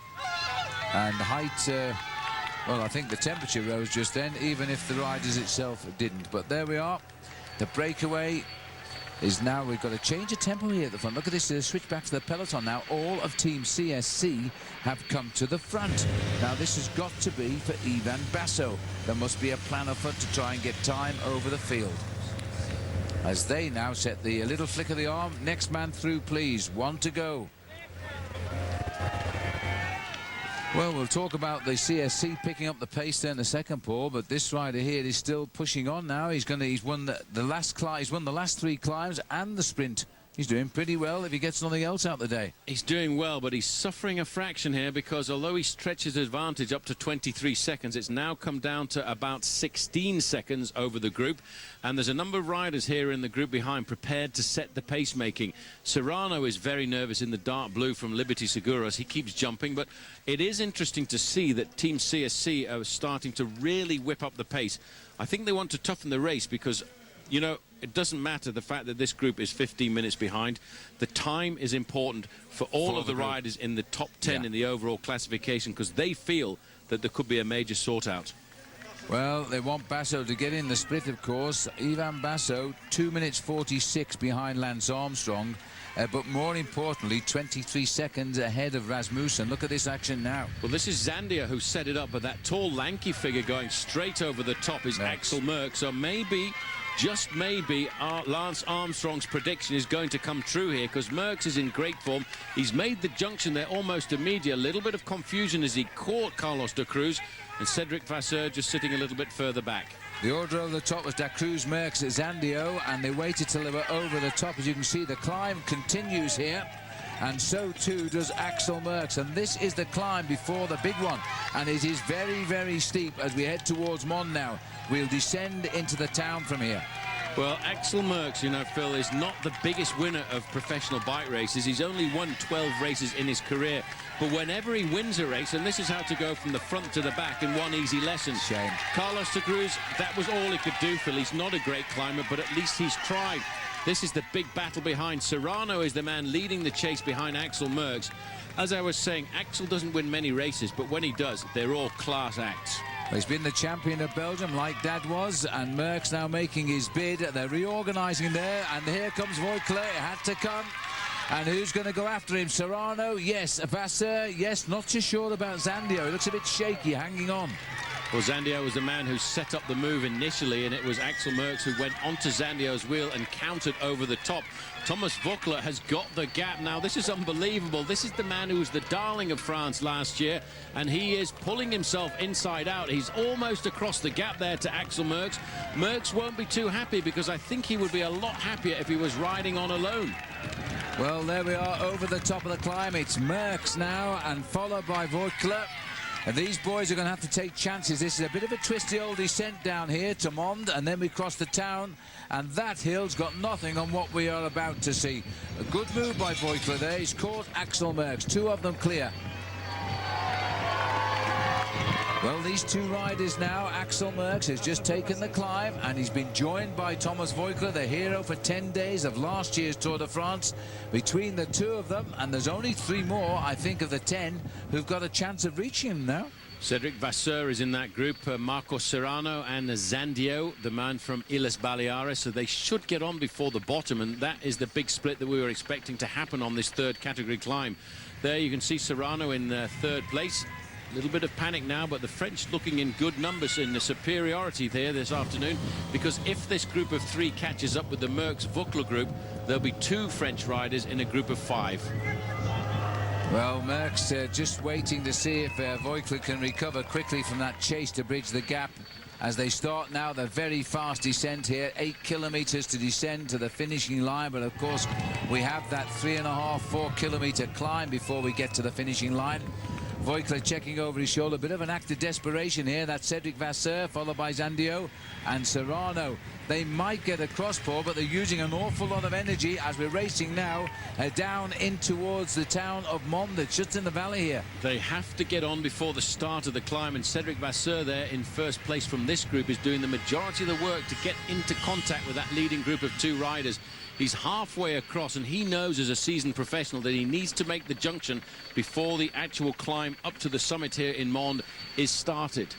And the height, well, I think the temperature rose just then, even if the riders itself didn't. But there we are. The breakaway is now we've got to change the tempo here at the front. Look at this, switch back to the peloton now. All of Team CSC have come to the front. Now this has got to be for Ivan Basso. There must be a plan afoot to try and get time over the field. As they now set the little flick of the arm. Next man through, please. 1 to go. Well, we'll talk about the CSC picking up the pace there in the second, Paul, but this rider here is still pushing on now. He's won the last climb. He's won the last 3 climbs and the sprint. He's doing pretty well if he gets nothing else out the day. He's doing well, but he's suffering a fraction here because although he stretches his advantage up to 23 seconds, it's now come down to about 16 seconds over the group. And there's a number of riders here in the group behind prepared to set the pacemaking. Serrano is very nervous in the dark blue from Liberty Seguros. He keeps jumping, but it is interesting to see that Team CSC are starting to really whip up the pace. I think they want to toughen the race because, you know, it doesn't matter the fact that this group is 15 minutes behind. The time is important for all of the riders in the top 10 in the overall classification because they feel that there could be a major sort out. Well, they want Basso to get in the split, of course. Ivan Basso, 2 minutes 46 behind Lance Armstrong. But more importantly, 23 seconds ahead of Rasmussen. Look at this action now. Well, this is Zandia who set it up, but that tall, lanky figure going straight over the top is Axel Merckx. So maybe, just maybe, Lance Armstrong's prediction is going to come true here because Merckx is in great form. He's made the junction there almost immediately. A little bit of confusion as he caught Carlos da Cruz, and Cedric Vasseur just sitting a little bit further back. The order over the top was Da Cruz, Merckx, Zandio, and they waited till they were over the top. As you can see, the climb continues here, and so too does Axel Merckx. And this is the climb before the big one, and it is very, very steep as we head towards Mons now. We'll descend into the town from here. Well, Axel Merckx, you know, Phil, is not the biggest winner of professional bike races. He's only won 12 races in his career. But whenever he wins a race, and this is how to go from the front to the back in one easy lesson. Shame. Carlos da Cruz, that was all he could do, Phil. He's not a great climber, but at least he's tried. This is the big battle behind. Serrano is the man leading the chase behind Axel Merckx. As I was saying, Axel doesn't win many races, but when he does, they're all class acts. He's been the champion of Belgium like Dad was, and Merckx now making his bid. They're reorganising there, and here comes Voigtler. It had to come. And who's going to go after him? Serrano? Yes. Vasseur? Yes. Not too sure about Zandio. He looks a bit shaky, hanging on. Well, Zandio was the man who set up the move initially, and it was Axel Merckx who went onto Zandio's wheel and countered over the top. Thomas Voigtler has got the gap now. This is unbelievable. This is the man who was the darling of France last year, and he is pulling himself inside out. He's almost across the gap there to Axel Merckx. Merckx won't be too happy because I think he would be a lot happier if he was riding on alone. Well, there we are over the top of the climb. It's Merckx now, and followed by Voigtler. And these boys are going to have to take chances. This is a bit of a twisty old descent down here to Mons, and then we cross the town, and that hill's got nothing on what we are about to see. A good move by Voigtler there. He's caught Axel Merckx. 2 of them clear. Well, these 2 riders now, Axel Merckx has just taken the climb, and he's been joined by Thomas Voigtler, the hero for 10 days of last year's Tour de France. Between the 2 of them, and there's only 3 more, I think, of the 10 who've got a chance of reaching him now. Cedric Vasseur is in that group, Marco Serrano and Zandio, the man from Illes Baleares, so they should get on before the bottom, and that is the big split that we were expecting to happen on this 3rd category climb. There you can see Serrano in 3rd place. A little bit of panic now, but the French looking in good numbers in the superiority there this afternoon, because if this group of 3 catches up with the Merckx-Voigtler group, there'll be 2 French riders in a group of 5. Well, Merckx just waiting to see if Voigtler can recover quickly from that chase to bridge the gap. As they start now the very fast descent here, 8 kilometers to descend to the finishing line, but of course we have that 3.5–4 kilometer climb before we get to the finishing line. Voigtler checking over his shoulder, a bit of an act of desperation here. That's Cedric Vasseur, followed by Zandio and Serrano. They might get across, Paul, but they're using an awful lot of energy as we're racing now down in towards the town of Mons. It's just in the valley here. They have to get on before the start of the climb, and Cedric Vasseur there in 1st place from this group is doing the majority of the work to get into contact with that leading group of 2 riders. He's halfway across, and he knows as a seasoned professional that he needs to make the junction before the actual climb up to the summit here in Mons is started.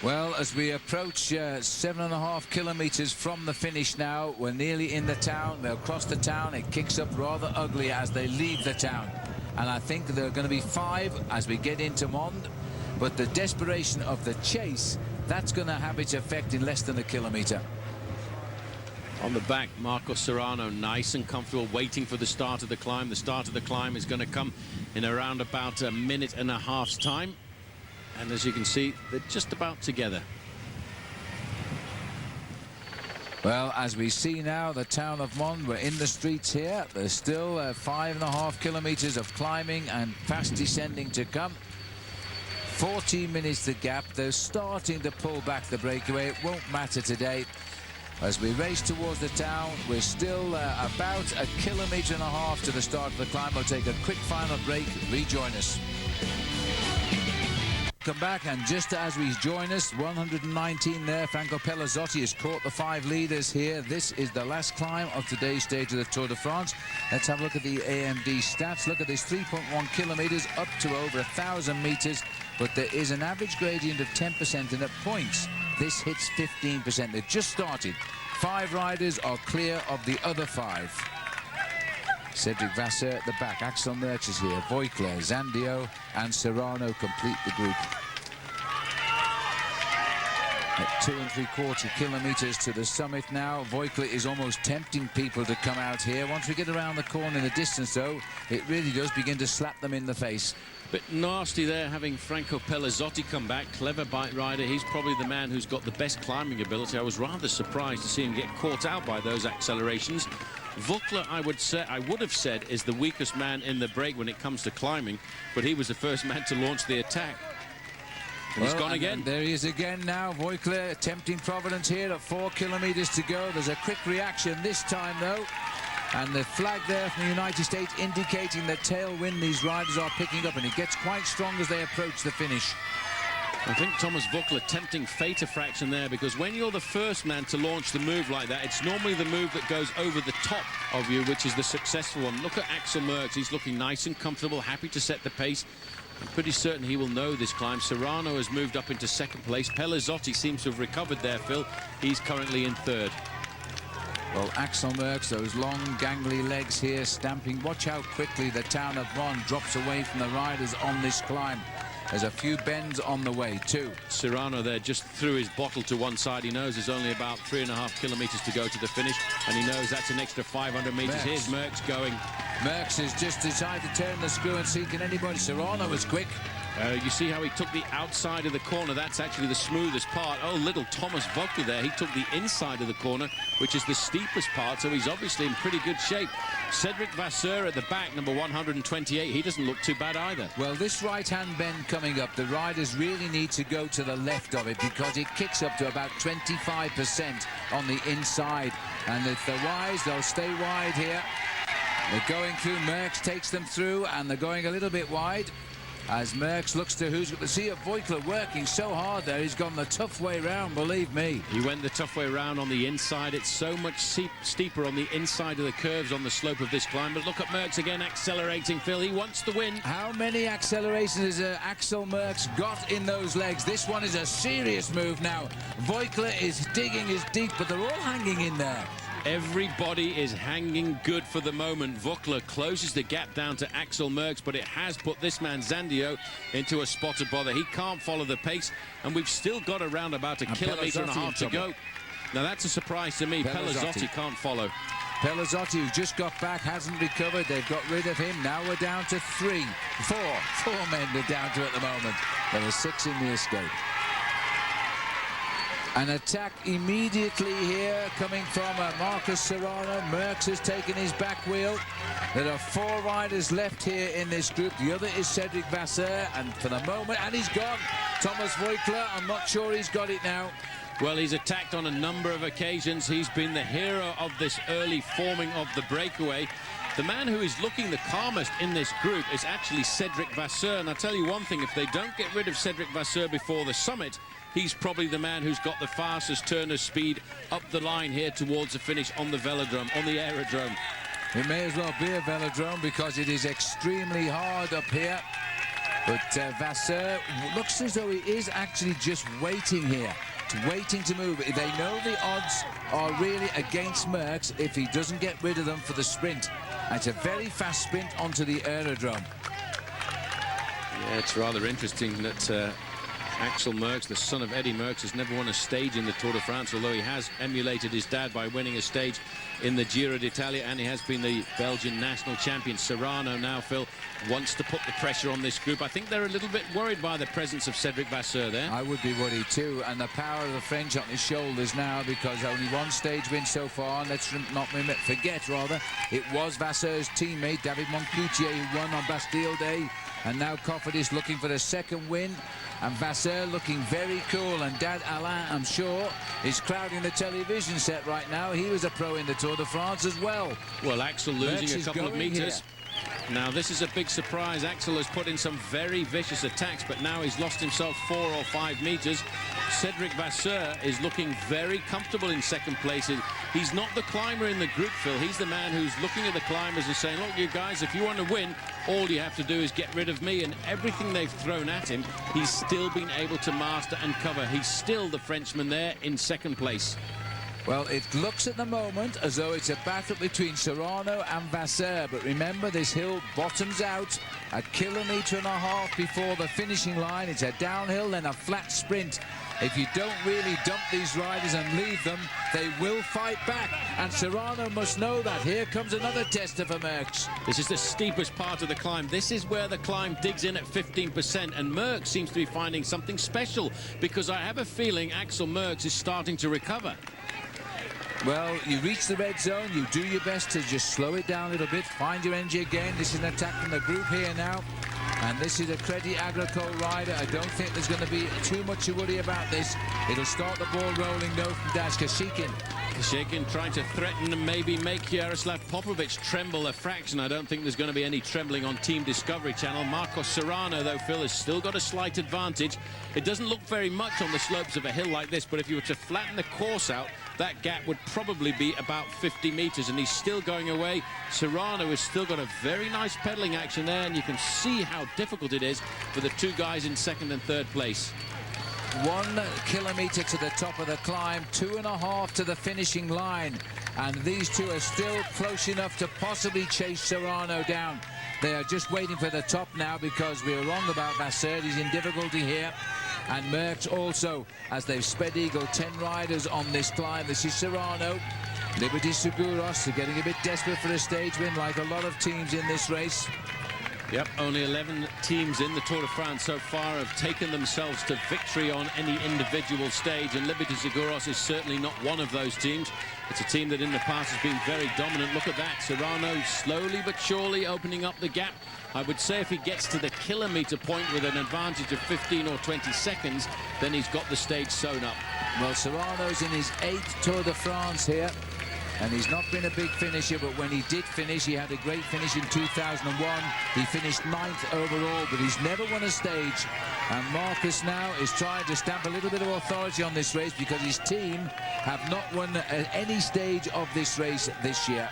Well, as we approach 7.5 kilometers from the finish now, we're nearly in the town. They'll cross the town. It kicks up rather ugly as they leave the town. And I think there are going to be 5 as we get into Mond. But the desperation of the chase, that's going to have its effect in less than a kilometer. On the back, Marco Serrano, nice and comfortable, waiting for the start of the climb. The start of the climb is going to come in around about a minute and a half's time. And as you can see, they're just about together. Well, as we see now, the town of Mond, we're in the streets here. There's still 5.5 kilometers of climbing and fast descending to come. 14 minutes the gap. They're starting to pull back the breakaway. It won't matter today. As we race towards the town, we're still about 1.5 kilometers to the start of the climb. We'll take a quick final break. Rejoin us. Come back, and just as we join us, 119 there. Franco Pelazzotti has caught the 5 leaders here. This is the last climb of today's stage of the Tour de France. Let's have a look at the AMD stats. Look at this, 3.1 kilometers up to over 1,000 meters, but there is an average gradient of 10%, and at points this hits 15%. They've just started. 5 riders are clear of the other 5. Cedric Vasseur at the back. Axel Merckx is here. Voigtler, Zandio and Serrano complete the group. At 2 3/4 kilometers to the summit now. Voigtler is almost tempting people to come out here. Once we get around the corner in the distance, though, it really does begin to slap them in the face. Bit nasty there, having Franco Pelazzotti come back. Clever bike rider. He's probably the man who's got the best climbing ability. I was rather surprised to see him get caught out by those accelerations. Voigtler, I would have said, is the weakest man in the break when it comes to climbing, but he was the first man to launch the attack. And he's gone again. There he is again now. Voigtler tempting Providence here at 4 kilometers to go. There's a quick reaction this time, though. And the flag there from the United States indicating the tailwind these riders are picking up, and it gets quite strong as they approach the finish. I think Thomas Voigtler tempting fate a fraction there, because when you're the first man to launch the move like that, it's normally the move that goes over the top of you, which is the successful one. Look at Axel Merckx. He's looking nice and comfortable, happy to set the pace. I'm pretty certain he will know this climb. Serrano has moved up into 2nd place. Pelazzotti seems to have recovered there, Phil. He's currently in 3rd. Well, Axel Merckx, those long, gangly legs here, stamping. Watch how quickly the town of Mond drops away from the riders on this climb. There's a few bends on the way, too. Serrano there just threw his bottle to one side. He knows there's only about 3.5 kilometers to go to the finish, and he knows that's an extra 500 meters. Merckx. Here's Merckx going. Merckx has just decided to turn the screw and see can anybody. Serrano was quick. You see how he took the outside of the corner. That's actually the smoothest part. Oh, little Thomas Voigtler there. He took the inside of the corner, which is the steepest part, so he's obviously in pretty good shape. Cedric Vasseur at the back, number 128. He doesn't look too bad either. Well, this right-hand bend coming up, the riders really need to go to the left of it, because it kicks up to about 25% on the inside. And if they're wise, they'll stay wide here. They're going through. Merckx takes them through, and they're going a little bit wide. As Merckx looks to who's got the see of Voigtler working so hard there. He's gone the tough way round, believe me. He went the tough way round on the inside. It's so much steeper on the inside of the curves on the slope of this climb. But look at Merckx again accelerating, Phil. He wants to win. How many accelerations has Axel Merckx got in those legs? This one is a serious move now. Voigtler is digging his deep, but they're all hanging in there. Everybody is hanging good for the moment. Voigtler closes the gap down to Axel Merckx, but it has put this man Zandio into a spot of bother. He can't follow the pace, and we've still got around about a kilometre and a half to go. Now that's a surprise to me. Pelazzotti can't follow. Pelazzotti, who just got back, hasn't recovered. They've got rid of him. Now we're down to 4 men we're down to at the moment. There are 6 in the escape. An attack immediately here coming from Marcus Serrano. Merckx has taken his back wheel. There are 4 riders left here in this group. The other is Cedric Vasseur, and for the moment, and he's gone. Thomas Voigtler, I'm not sure he's got it now. Well, he's attacked on a number of occasions. He's been the hero of this early forming of the breakaway. The man who is looking the calmest in this group is actually Cedric Vasseur. And I'll tell you one thing, if they don't get rid of Cedric Vasseur before the summit, he's probably the man who's got the fastest turn of speed up the line here towards the finish on the velodrome, on the aerodrome. It may as well be a velodrome because it is extremely hard up here. But Vasseur looks as though he is actually just waiting here, waiting to move. They know the odds are really against Merckx if he doesn't get rid of them for the sprint. And it's a very fast sprint onto the aerodrome. Yeah, it's rather interesting that Axel Merckx, the son of Eddie Merckx, has never won a stage in the Tour de France, although he has emulated his dad by winning a stage in the Giro d'Italia, and he has been the Belgian national champion. Serrano now, Phil, wants to put the pressure on this group. I think they're a little bit worried by the presence of Cedric Vasseur there. I would be worried too, and the power of the French on his shoulders now, because only one stage win so far. And let's not forget, it was Vasseur's teammate David Moncoutier who won on Bastille Day, and now Cofidis looking for the second win. And Vasseur looking very cool, and Dad Alain, I'm sure, is crowding the television set right now. He was a pro in the Tour de France as well. Well, Axel losing Merckx a couple of meters. Here. Now, this is a big surprise. Axel has put in some very vicious attacks, but now he's lost himself 4 or 5 meters. Cedric Vasseur is looking very comfortable in second place. He's not the climber in the group, Phil. He's the man who's looking at the climbers and saying, look, you guys, if you want to win, all you have to do is get rid of me. And everything they've thrown at him, he's still been able to master and cover. He's still the Frenchman there in second place. Well, it looks at the moment as though it's a battle between Serrano and Vasseur, but remember, this hill bottoms out a 1.5 kilometers before the finishing line. It's a downhill, then a flat sprint. If you don't really dump these riders and leave them, they will fight back, and Serrano must know that. Here comes another tester for Merckx. This is the steepest part of the climb. This is where the climb digs in at 15%, and Merckx seems to be finding something special, because I have a feeling Axel Merckx is starting to recover. Well, you reach the red zone, you do your best to just slow it down a little bit, find your energy again. This is an attack from the group here now, and this is a Crédit Agricole rider. I don't think there's going to be too much to worry about this. It'll start the ball rolling though from Dash Kashikin. Kashikin trying to threaten and maybe make Jaroslav Popovic tremble a fraction. I don't think there's going to be any trembling on Team Discovery Channel. Marcos Serrano, though, Phil, has still got a slight advantage. It doesn't look very much on the slopes of a hill like this, but if you were to flatten the course out, that gap would probably be about 50 meters, and he's still going away. Serrano has still got a very nice pedaling action there, and you can see how difficult it is for the two guys in second and third place. 1 kilometer to the top of the climb, 2.5 to the finishing line, and these two are still close enough to possibly chase Serrano down. They are just waiting for the top now, because we were wrong about Vasseur. He's in difficulty here, and Merckx also, as they've sped eagle 10 riders on this climb. This is Serrano. Liberty Seguros are getting a bit desperate for a stage win, like a lot of teams in this race. Yep, only 11 teams in the Tour de France so far have taken themselves to victory on any individual stage, and Liberty Seguros is certainly not one of those teams. It's a team that in the past has been very dominant. Look at that, Serrano slowly but surely opening up the gap. I would say if he gets to the kilometer point with an advantage of 15 or 20 seconds, then he's got the stage sewn up. Well, Serrano's in his 8th Tour de France here, and he's not been a big finisher, but when he did finish, he had a great finish in 2001. He finished 9th overall, but he's never won a stage. And Marcus now is trying to stamp a little bit of authority on this race, because his team have not won any stage of this race this year.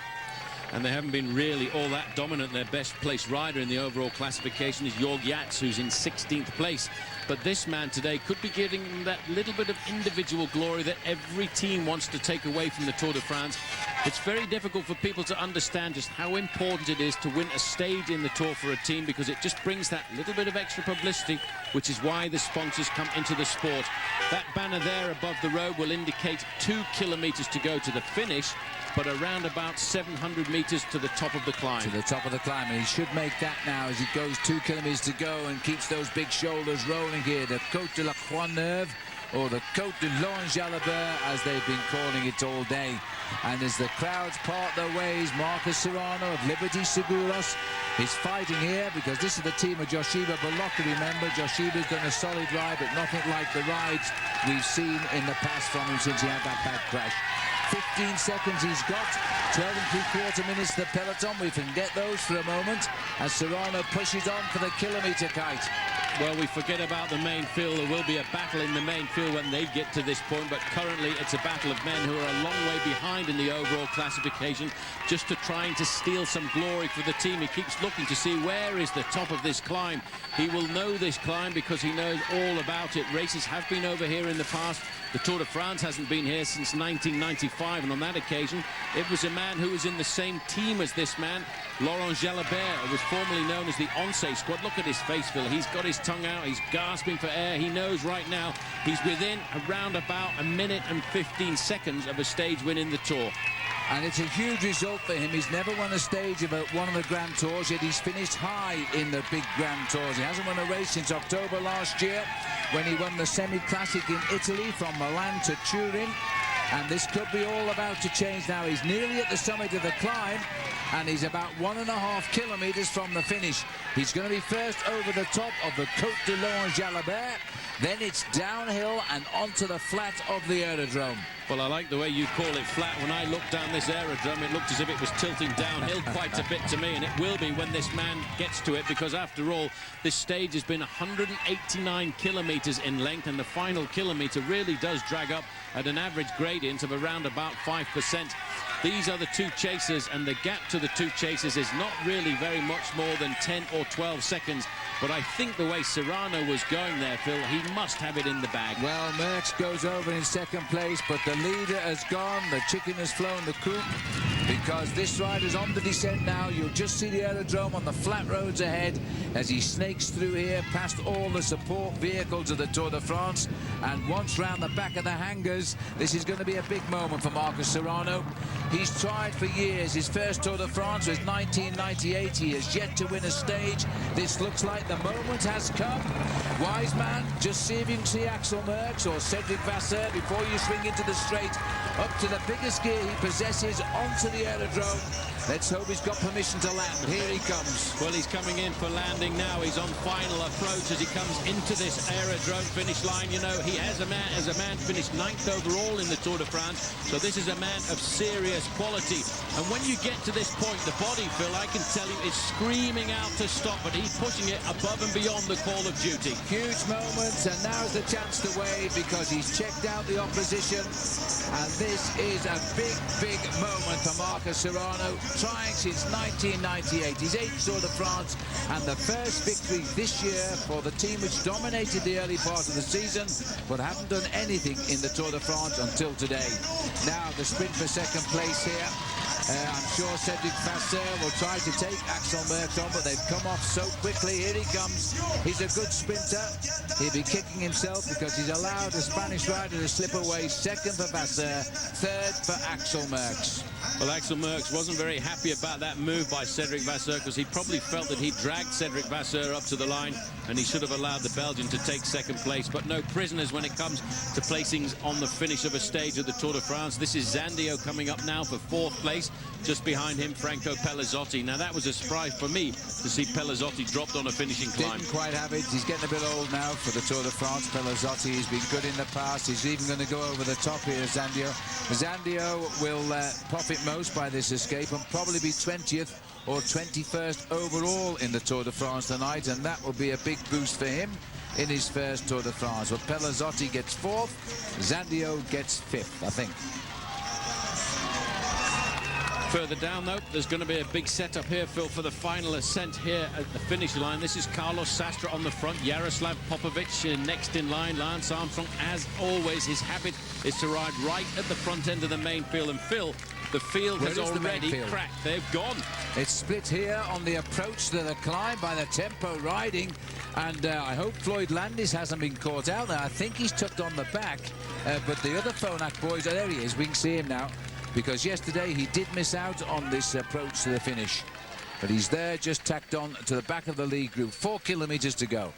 And they haven't been really all that dominant. Their best placed rider in the overall classification is Jorg Yats, who's in 16th place. But this man today could be getting that little bit of individual glory that every team wants to take away from the Tour de France. It's very difficult for people to understand just how important it is to win a stage in the Tour for a team, because it just brings that little bit of extra publicity, which is why the sponsors come into the sport. That banner there above the road will indicate 2 kilometers to go to the finish, but around about 700 meters to the top of the climb. To the top of the climb, and he should make that now as he goes 2 kilometers to go and keeps those big shoulders rolling here. The Côte de la Croix-Neuve, or the Côte de l'Ange-Jalabert, as they've been calling it all day. And as the crowds part their ways, Marcus Serrano of Liberty Seguros is fighting here, because this is the team of Joshiba Balocca. Remember, Joshiba's done a solid ride, but nothing like the rides we've seen in the past from him since he had that bad crash. 15 seconds he's got, 12.75 minutes the peloton. We can get those for a moment as Serrano pushes on for the kilometer kite. Well, we forget about the main field. There will be a battle in the main field when they get to this point, but currently it's a battle of men who are a long way behind in the overall classification, just to trying to steal some glory for the team. He keeps looking to see where is the top of this climb. He will know this climb because he knows all about it. Races have been over here in the past. The Tour de France hasn't been here since 1995, and on that occasion, it was a man who was in the same team as this man, Laurent Jalabert, who was formerly known as the Once squad. Look at his face, Phil. He's got his tongue out. He's gasping for air. He knows right now he's within around about a minute and 15 seconds of a stage win in the Tour. And it's a huge result for him. He's never won a stage of one of the Grand Tours, yet he's finished high in the big Grand Tours. He hasn't won a race since October last year, when he won the Semi-Classic in Italy from Milan to Turin. And this could be all about to change now. He's nearly at the summit of the climb, and he's about 1.5 kilometers from the finish. He's going to be first over the top of the Côte de Laurent Jalabert. Then it's downhill and onto the flat of the aerodrome. Well, I like the way you call it flat. When I looked down this aerodrome, it looked as if it was tilting downhill quite a bit to me, and it will be when this man gets to it, because after all, this stage has been 189 kilometers in length, and the final kilometer really does drag up at an average gradient of around about 5%. These are the two chasers, and the gap to the two chasers is not really very much more than 10 or 12 seconds. But I think the way Serrano was going there, Phil, he must have it in the bag. Well, Merckx goes over in second place, but the leader has gone. The chicken has flown the coop, because this rider's on the descent now. You'll just see the aerodrome on the flat roads ahead as he snakes through here past all the support vehicles of the Tour de France. And once round the back of the hangars, this is going to be a big moment for Marcus Serrano. He's tried for years. His first Tour de France was 1998. He has yet to win a stage. This looks like the moment has come. Wise man, just see if you can see Axel Merckx or Cedric Vasseur before you swing into the straight. Up to the biggest gear he possesses, onto the aerodrome. Let's hope he's got permission to land. Here he comes. Well, he's coming in for landing now. He's on final approach as he comes into this aerodrome finish line. You know, he has a man finished 9th overall in the Tour de France. So this is a man of serious quality. And when you get to this point, the body, Phil, I can tell you, is screaming out to stop, but he's pushing it above and beyond the call of duty. Huge moments, and now's the chance to wave, because he's checked out the opposition. And this is a big, big moment for Marcus Serrano, trying since 1998. His 8th Tour de France, and the first victory this year for the team which dominated the early part of the season, but haven't done anything in the Tour de France until today. Now the sprint for second place here. I'm sure Cedric Vasseur will try to take Axel Merckx on, but they've come off so quickly. Here he comes. He's a good sprinter. He'll be kicking himself because he's allowed a Spanish rider to slip away. Second for Vasseur, third for Axel Merckx. Well, Axel Merckx wasn't very happy about that move by Cedric Vasseur, because he probably felt that he dragged Cedric Vasseur up to the line, and he should have allowed the Belgian to take second place. But no prisoners when it comes to placings on the finish of a stage of the Tour de France. This is Zandio coming up now for 4th place. Just behind him, Franco Pellizotti. Now, that was a surprise for me to see Pellizotti dropped on a finishing climb. Didn't quite have it. He's getting a bit old now for the Tour de France. Pellizotti has been good in the past. He's even going to go over the top here, Zandio. Zandio will profit most by this escape and probably be 20th or 21st overall in the Tour de France tonight, and that will be a big boost for him in his first Tour de France. But Pellizotti gets 4th, Zandio gets 5th, I think. Further down, though, there's going to be a big setup here, Phil, for the final ascent here at the finish line. This is Carlos Sastre on the front, Jaroslav Popovic next in line, Lance Armstrong. As always, his habit is to ride right at the front end of the main field. And Phil, the field has already cracked. They've gone. It's split here on the approach to the climb by the tempo riding, and I hope Floyd Landis hasn't been caught out there. I think he's tucked on the back, but the other Phonak boys, oh, there he is, we can see him now, because yesterday he did miss out on this approach to the finish. But he's there, just tacked on to the back of the lead group. 4 kilometers to go.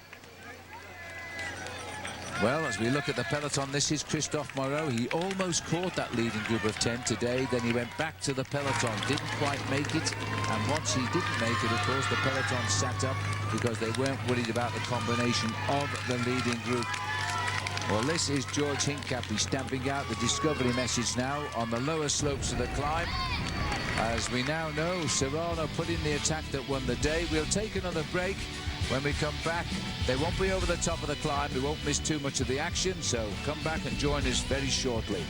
Well, as we look at the peloton, this is Christophe Moreau. He almost caught that leading group of 10 today. Then he went back to the peloton, didn't quite make it. And once he didn't make it, of course, the peloton sat up because they weren't worried about the combination of the leading group. Well, this is George Hincapie. He's stamping out the discovery message now on the lower slopes of the climb. As we now know, Serrano put in the attack that won the day. We'll take another break, When we come back, they won't be over the top of the climb. We won't miss too much of the action, so come back and join us very shortly.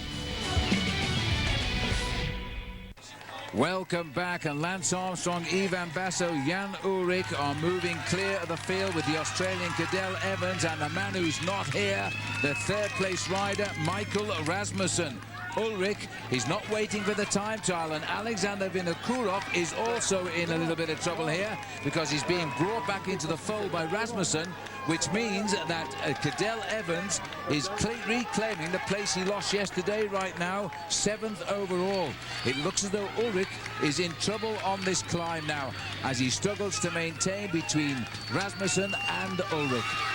Welcome back, and Lance Armstrong, Ivan Basso, Jan Ullrich are moving clear of the field with the Australian Cadel Evans and the man who's not here, the third-place rider, Michael Rasmussen. Ullrich is not waiting for the time trial, and Alexander Vinokurov is also in a little bit of trouble here because he's being brought back into the fold by Rasmussen, which means that Cadel Evans is reclaiming the place he lost yesterday right now, 7th overall. It looks as though Ullrich is in trouble on this climb now as he struggles to maintain between Rasmussen and Ullrich.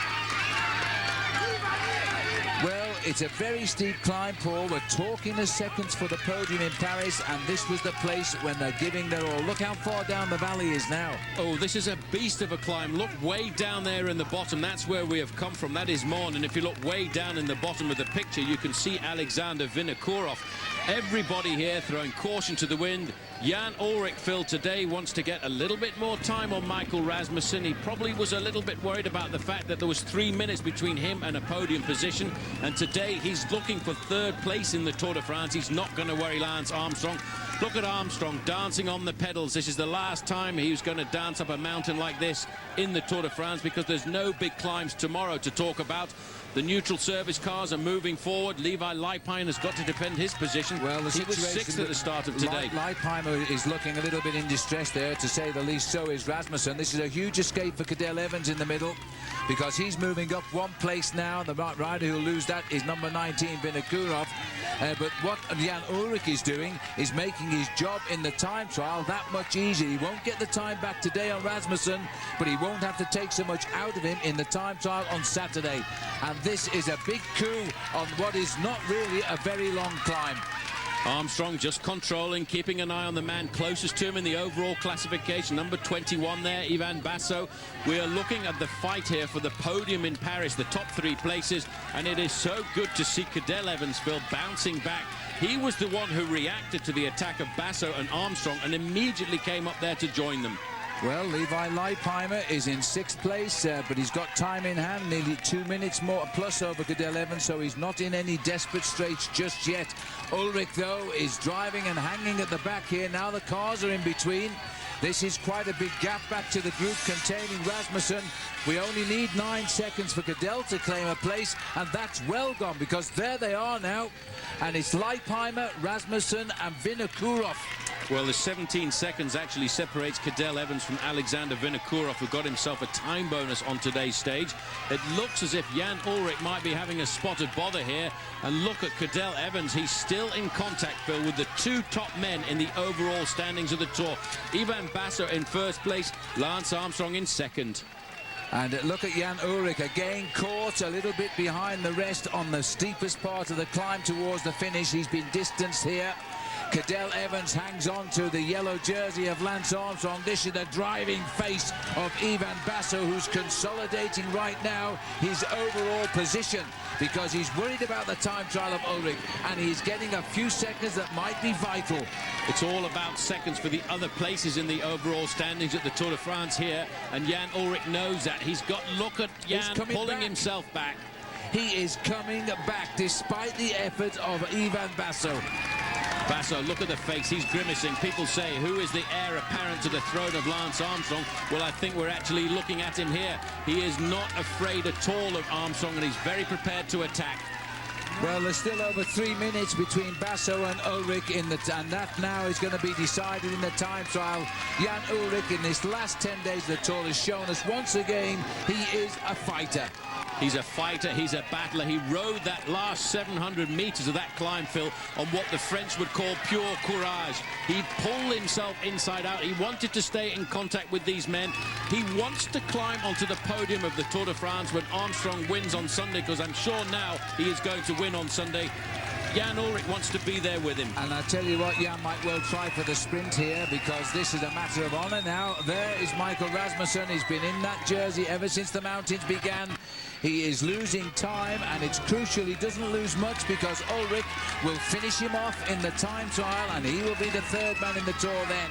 Well, it's a very steep climb, Paul. We're talking the seconds for the podium in Paris, and this was the place when they're giving their all. Look how far down the valley is now. Oh, this is a beast of a climb. Look way down there in the bottom. That's where we have come from. That is Mons. And if you look way down in the bottom of the picture, you can see Alexander Vinokurov. Everybody here throwing caution to the wind. Jan Ullrich, Phil, today wants to get a little bit more time on Michael Rasmussen. He probably was a little bit worried about the fact that there was 3 minutes between him and a podium position. And today he's looking for third place in the Tour de France. He's not going to worry Lance Armstrong. Look at Armstrong dancing on the pedals. This is the last time he was going to dance up a mountain like this in the Tour de France because there's no big climbs tomorrow to talk about. The neutral service cars are moving forward. Levi Leipheimer has got to defend his position. Well, he was 6th at the start of today. Leipheimer is looking a little bit in distress there, to say the least. So is Rasmussen. This is a huge escape for Cadel Evans in the middle because he's moving up 1 place now. The rider who'll lose that is number 19, Vinokurov. But what Jan Ullrich is doing is making his job in the time trial that much easier. He won't get the time back today on Rasmussen, but he won't have to take so much out of him in the time trial on Saturday. And this is a big coup on what is not really a very long climb. Armstrong just controlling, keeping an eye on the man closest to him in the overall classification, number 21 there, Ivan Basso. We are looking at the fight here for the podium in Paris, the top 3 places, and it is so good to see Cadel Evans, Phil, bouncing back. He was the one who reacted to the attack of Basso and Armstrong and immediately came up there to join them. Well, Levi Leipheimer is in 6th place, but he's got time in hand, nearly 2 minutes more plus over Cadel Evans, so he's not in any desperate straits just yet. Ullrich, though, is driving and hanging at the back here. Now the cars are in between. This is quite a big gap back to the group containing Rasmussen. We only need 9 seconds for Cadel to claim a place, and that's well gone because there they are now. And it's Leipheimer, Rasmussen and Vinokurov. Well, the 17 seconds actually separates Cadel Evans from Alexander Vinokurov, who got himself a time bonus on today's stage. It looks as if Jan Ullrich might be having a spot of bother here. And look at Cadel Evans. He's still in contact, Phil, with the 2 top men in the overall standings of the Tour. Ivan Basso in 1st place, Lance Armstrong in 2nd. And look at Jan Ullrich again, caught a little bit behind the rest on the steepest part of the climb towards the finish. He's been distanced here. Cadel Evans hangs on to the yellow jersey of Lance Armstrong. This is the driving face of Ivan Basso, who's consolidating right now his overall position because he's worried about the time trial of Ullrich, and he's getting a few seconds that might be vital. It's all about seconds for the other places in the overall standings at the Tour de France here, and Jan Ullrich knows that. He's got, look at Jan pulling himself back. He is coming back despite the efforts of Ivan Basso. Basso, look at the face, he's grimacing. People say, who is the heir apparent to the throne of Lance Armstrong? Well, I think we're actually looking at him here. He is not afraid at all of Armstrong, and he's very prepared to attack. Well, there's still over 3 minutes between Basso and Ullrich and that now is going to be decided in the time trial. Jan Ullrich in this last 10 days of the Tour has shown us once again he is a fighter. He's a fighter, he's a battler. He rode that last 700 meters of that climb, Phil, on what the French would call pure courage. He pulled himself inside out. He wanted to stay in contact with these men. He wants to climb onto the podium of the Tour de France when Armstrong wins on Sunday, because I'm sure now he is going to win on Sunday. Jan Ullrich wants to be there with him. And I tell you what, Jan might well try for the sprint here because this is a matter of honour now. There is Michael Rasmussen. He's been in that jersey ever since the mountains began. He is losing time, and it's crucial he doesn't lose much because Ullrich will finish him off in the time trial, and he will be the 3rd man in the Tour then.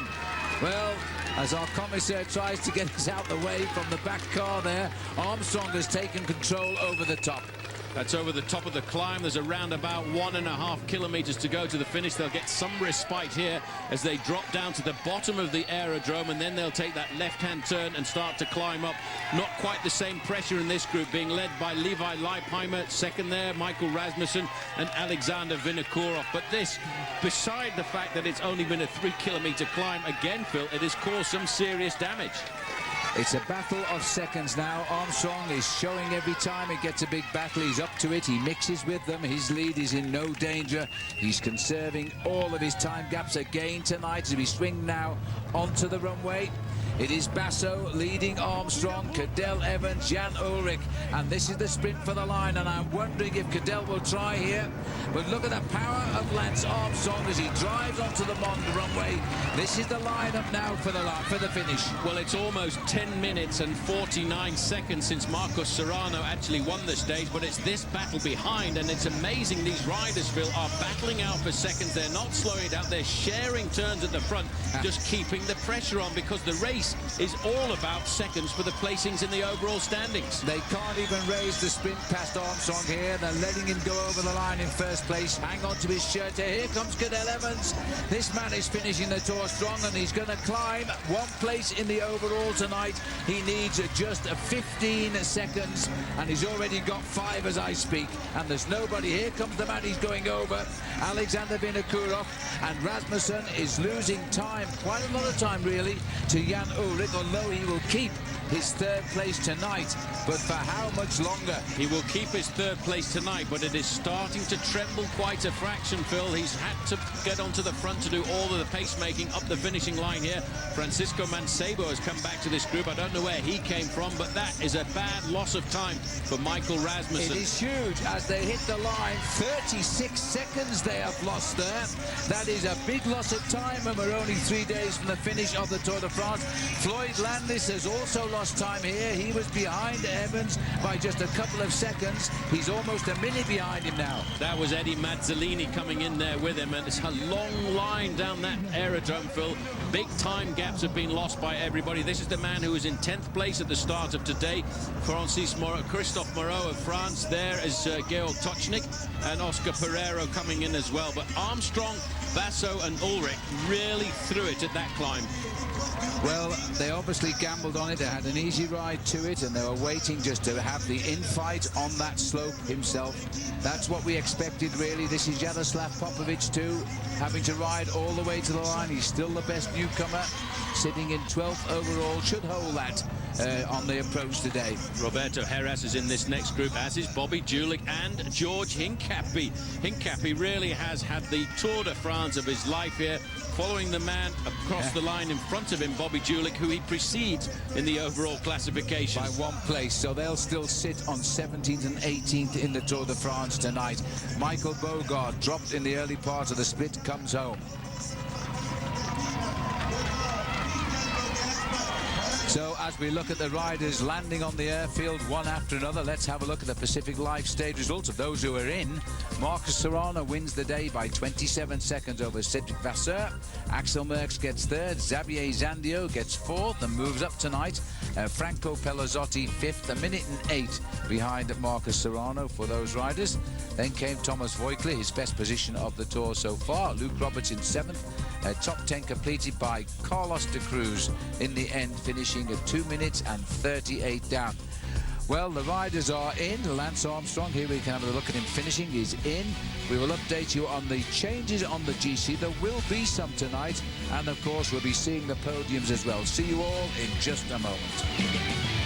Well, as our commissaire tries to get us out the way from the back car there. Armstrong has taken control over the top. That's over the top of the climb. There's around about 1.5 kilometers to go to the finish. They'll get some respite here as they drop down to the bottom of the aerodrome, and then they'll take that left-hand turn and start to climb up. Not quite the same pressure in this group, being led by Levi Leipheimer, second there, Michael Rasmussen and Alexander Vinokourov. But this, beside the fact that it's only been a 3-kilometer climb, again, Phil, it has caused some serious damage. It's a battle of seconds now. Armstrong is showing every time it gets a big battle. He's up to it. He mixes with them. His lead is in no danger. He's conserving all of his time gaps again tonight as we swing now onto the runway. It is Basso leading Armstrong, Cadel Evans, Jan Ulrich, and this is the sprint for the line, and I'm wondering if Cadel will try here. But look at the power of Lance Armstrong as he drives onto the runway. This is the lineup now for the finish. Well, it's almost 10 minutes and 49 seconds since Marcos Serrano actually won the stage, but it's this battle behind, and it's amazing these riders, Phil, are battling out for seconds. They're not slowing it down. They're sharing turns at the front, just keeping the pressure on, because the race is all about seconds for the placings in the overall standings. They can't even raise the sprint past Armstrong here. They're letting him go over the line in first place. Hang on to his shirt here. Here comes Cadel Evans. This man is finishing the Tour strong, and he's going to climb one place in the overall tonight. He needs just 15 seconds, and he's already got 5 as I speak. And there's nobody. Here comes the man he's going over, Alexander Vinokourov, and Rasmussen is losing time, quite a lot of time really, to Jan Ulrich, although he will keep his third place tonight. But for how much longer? He will keep his third place tonight, but it is starting to tremble quite a fraction, Phil. He's had to get onto the front to do all of the pacemaking up the finishing line here. Francisco Mancebo has come back to this group. I don't know where he came from, but that is a bad loss of time for Michael Rasmussen. It is huge as they hit the line. 36 seconds they have lost there. That is a big loss of time, and we're only 3 days from the finish of the Tour de France. Floyd Landis has also lost time here. He was behind Evans by just a couple of seconds. He's almost a minute behind him now. That was Eddie Mazzolini coming in there with him, and it's a long line down that aerodrome, Phil. Big time gaps have been lost by everybody. This is the man who was in 10th place at the start of today, Christophe Moreau of France. There is Georg Tochnik and Oscar Pereiro coming in as well. But Armstrong, Basso and Ulrich really threw it at that climb. Well, they obviously gambled on it. They had an easy ride to it, and they were waiting just to have the infight on that slope himself. That's what we expected, really. This is Jaroslav Popovic, too, having to ride all the way to the line. He's still the best newcomer, sitting in 12th overall. Should hold that on the approach today. Roberto Heras is in this next group, as is Bobby Julich and George Hincapie. Hincapie really has had the Tour de France of his life here, following the man across the line in front of him, Bobby Julich, who he precedes in the overall classification. By 1 place, so they'll still sit on 17th and 18th in the Tour de France tonight. Michael Bogart, dropped in the early part of the split, comes home. So as we look at the riders landing on the airfield one after another, let's have a look at the Pacific Live stage results of those who are in. Marcos Serrano wins the day by 27 seconds over Cedric Vasseur. Axel Merckx gets third. Xavier Zandio gets fourth and moves up tonight. Franco Pelazzotti fifth, 1 minute and 8 behind Marcos Serrano for those riders. Then came Thomas Voigtler, his best position of the Tour so far. Luke Roberts in 7th. Top 10 completed by Carlos de Cruz in the end, finishing at 2 minutes and 38 down. Well, the riders are in. Lance Armstrong, here we can have a look at him finishing, is in. We will update you on the changes on the GC. There will be some tonight, and of course we'll be seeing the podiums as well. See you all in just a moment.